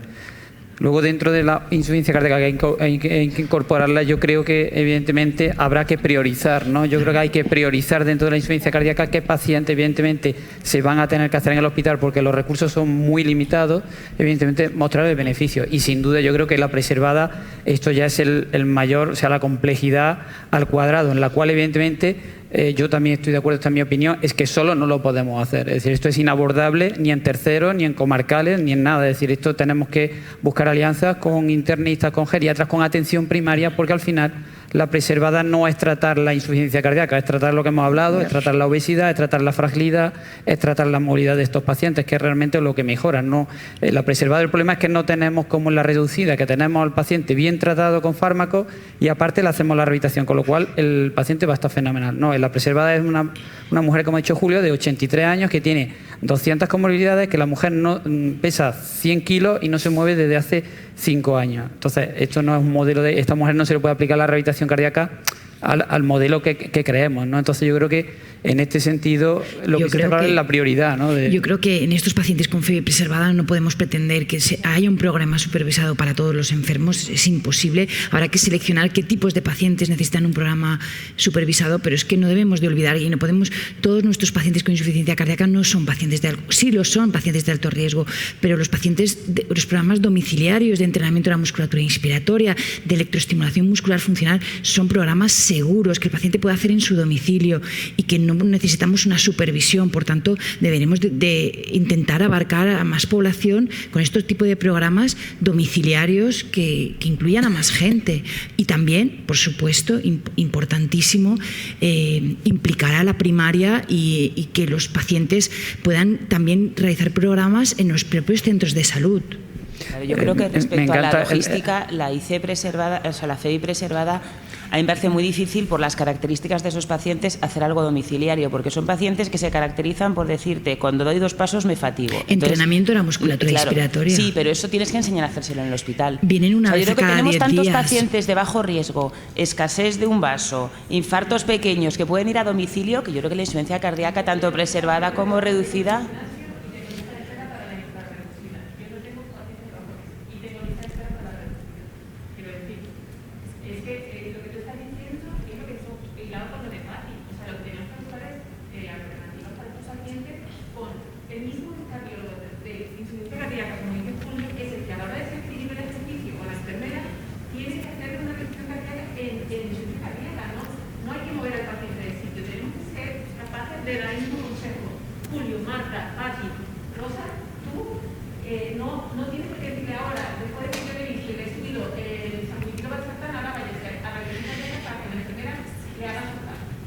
Luego, dentro de la insuficiencia cardíaca hay que incorporarla. Yo creo que evidentemente habrá que priorizar, ¿no? Yo creo que hay que priorizar dentro de la insuficiencia cardíaca qué pacientes evidentemente se van a tener que hacer en el hospital porque los recursos son muy limitados, evidentemente mostrar el beneficio. Y sin duda yo creo que la preservada, esto ya es el mayor, o sea, la complejidad al cuadrado, en la cual evidentemente yo también estoy de acuerdo, esta es mi opinión, es que solo no lo podemos hacer. Es decir, esto es inabordable ni en terceros, ni en comarcales, ni en nada. Es decir, esto tenemos que buscar alianzas con internistas, con geriatras, con atención primaria, porque al final la preservada no es tratar la insuficiencia cardíaca, es tratar lo que hemos hablado, es tratar la obesidad, es tratar la fragilidad, es tratar la movilidad de estos pacientes, que es realmente lo que mejora. No, la preservada, el problema es que no tenemos como en la reducida, que tenemos al paciente bien tratado con fármacos y aparte le hacemos la rehabilitación, con lo cual el paciente va a estar fenomenal. No, la preservada es una mujer, como ha dicho Julio, de 83 años que tiene 200 comorbilidades, que la mujer no pesa 100 kilos y no se mueve desde hace 5 años. Entonces, esto no es un modelo de... Esta mujer no se le puede aplicar la rehabilitación cardíaca al modelo que creemos, ¿no? Entonces yo creo que en este sentido lo que se habla es la prioridad, ¿no? Yo creo que en estos pacientes con FEBI preservada no podemos pretender que haya un programa supervisado para todos los enfermos, es imposible. Habrá que seleccionar qué tipos de pacientes necesitan un programa supervisado, pero es que no debemos de olvidar y no podemos, todos nuestros pacientes con insuficiencia cardíaca no son pacientes sí lo son pacientes de alto riesgo, pero los programas domiciliarios de entrenamiento de la musculatura inspiratoria, de electroestimulación muscular funcional, son programas seguros que el paciente puede hacer en su domicilio y que no necesitamos una supervisión. Por tanto, deberemos de intentar abarcar a más población con estos tipos de programas domiciliarios que incluyan a más gente. Y también, por supuesto, importantísimo, implicar a la primaria y que los pacientes puedan también realizar programas en los propios centros de salud. Yo creo que respecto a la logística, la IC preservada, o sea, la FEBI preservada, a mí me parece muy difícil por las características de esos pacientes hacer algo domiciliario, porque son pacientes que se caracterizan por decirte, cuando doy 2 pasos me fatigo. Entrenamiento de la musculatura inspiratoria. Sí, pero eso tienes que enseñar a hacérselo en el hospital. Vienen una vez yo creo que tenemos tantos días. pacientes de bajo riesgo, escasez de un vaso, infartos pequeños que pueden ir a domicilio, que yo creo que la insuficiencia cardíaca, tanto preservada como reducida.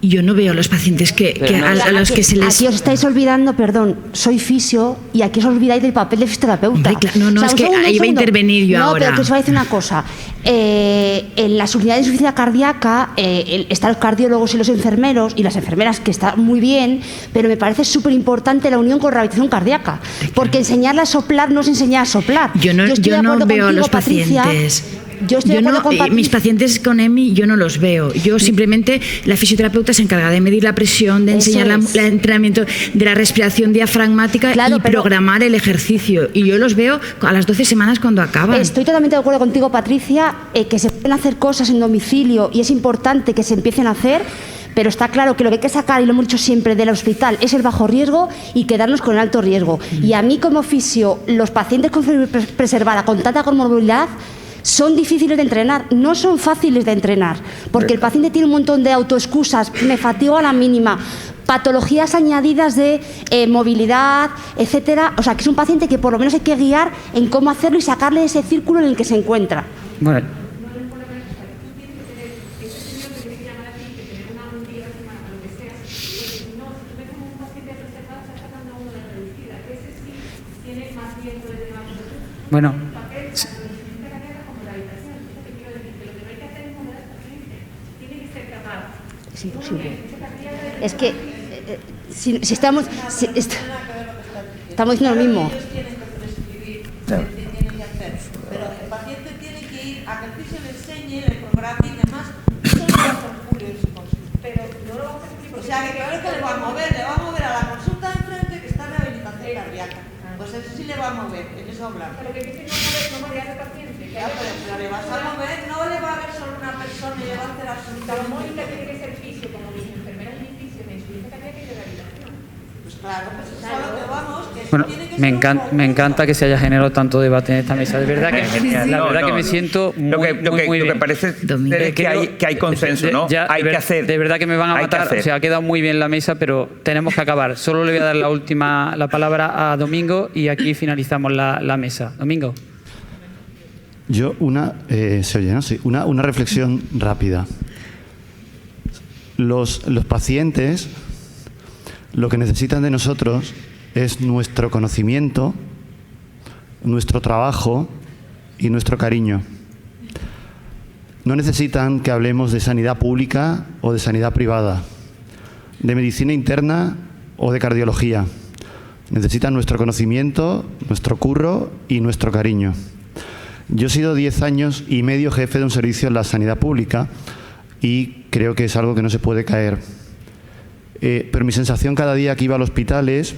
Yo no veo a los pacientes a los que se les... Aquí os estáis olvidando, perdón, soy fisio y aquí os olvidáis del papel de fisioterapeuta. No, o sea, es que ahí va a intervenir yo ahora. No, pero que os voy a decir una cosa. En las unidades de insuficiencia cardíaca están los cardiólogos y los enfermeros y las enfermeras, que está muy bien, pero me parece súper importante la unión con rehabilitación cardíaca, porque enseñarle a soplar no es enseñar a soplar. Yo no veo a los pacientes. Mis pacientes con EMI yo no los veo. Yo simplemente, la fisioterapeuta se encarga de medir la presión, de enseñar el entrenamiento de la respiración diafragmática y programar el ejercicio. Y yo los veo a las 12 semanas cuando acaban. Estoy totalmente de acuerdo contigo, Patricia, que se pueden hacer cosas en domicilio y es importante que se empiecen a hacer. Pero está claro que lo que hay que sacar, y lo hemos dicho siempre, del hospital es el bajo riesgo y quedarnos con el alto riesgo. Y a mí como fisio, los pacientes con FEBI preservada con tanta comorbilidad son difíciles de entrenar, no son fáciles de entrenar, porque el paciente tiene un montón de autoexcusas, me fatigo a la mínima, patologías añadidas de movilidad, etcétera. O sea, que es un paciente que por lo menos hay que guiar en cómo hacerlo y sacarle de ese círculo en el que se encuentra. Bueno. Bueno. Es imposible. Es que si estamos diciendo lo mismo. Pero el paciente tiene que ir a que el fisio le enseñe, le programe y demás. Eso lo va a hacer Julio en su consulta. Pero no lo vamos a hacer. O sea, que claro que le va a mover a la consulta de enfrente que está en rehabilitación cardíaca. Pues eso sí le va a mover, en eso hablamos. Pero que dice no mover al paciente. Ya, pero le vas a mover, no le va a ver solo una persona y le va a hacer absolutamente. Mónica tiene que ser fisio, como mis enfermeras y fisio, me insuficiencia cardíaca y de rehabilitación. Pues claro, pues eso es a lo que vamos. Bueno, me encanta que se haya generado tanto debate en esta mesa. De verdad que me siento muy bien. Lo que parece es que hay consenso, ¿no? Hay que hacer. De verdad que me van a matar. O sea, ha quedado muy bien la mesa, pero tenemos que acabar. Solo le voy a dar la palabra a Domingo y aquí finalizamos la mesa. Domingo. Yo se oye, ¿no? Sí, una reflexión rápida. Los pacientes lo que necesitan de nosotros es nuestro conocimiento, nuestro trabajo y nuestro cariño. No necesitan que hablemos de sanidad pública o de sanidad privada, de medicina interna o de cardiología. Necesitan nuestro conocimiento, nuestro curro y nuestro cariño. Yo he sido 10 años y medio jefe de un servicio en la sanidad pública y creo que es algo que no se puede caer. Pero mi sensación cada día que iba al hospital es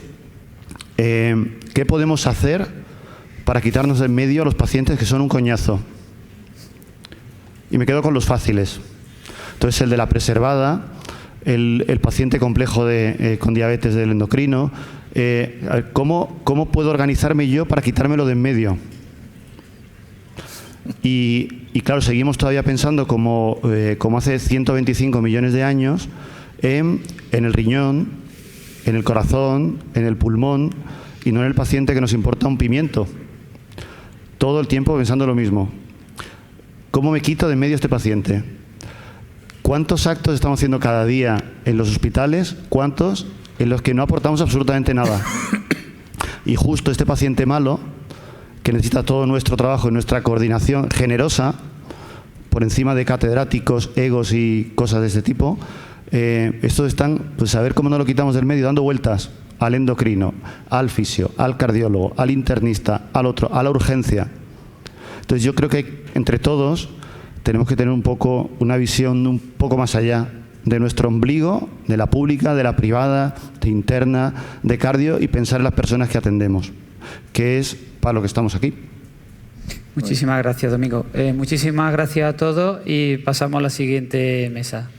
¿qué podemos hacer para quitarnos de en medio a los pacientes que son un coñazo? Y me quedo con los fáciles. Entonces, el de la preservada, el paciente complejo con diabetes del endocrino, ¿cómo puedo organizarme yo para quitármelo de en medio? Y claro, seguimos todavía pensando como hace 125 millones de años en el riñón, en el corazón, en el pulmón y no en el paciente que nos importa un pimiento. Todo el tiempo pensando lo mismo. ¿Cómo me quito de en medio a este paciente? ¿Cuántos actos estamos haciendo cada día en los hospitales? ¿Cuántos en los que no aportamos absolutamente nada? Y justo este paciente malo, que necesita todo nuestro trabajo y nuestra coordinación generosa, por encima de catedráticos, egos y cosas de este tipo, estos están, pues a ver cómo no lo quitamos del medio, dando vueltas al endocrino, al fisio, al cardiólogo, al internista, al otro, a la urgencia. Entonces yo creo que entre todos tenemos que tener un poco una visión un poco más allá de nuestro ombligo, de la pública, de la privada, de interna, de cardio y pensar en las personas que atendemos, que es para lo que estamos aquí. Muchísimas gracias, Domingo. Muchísimas gracias a todos y pasamos a la siguiente mesa.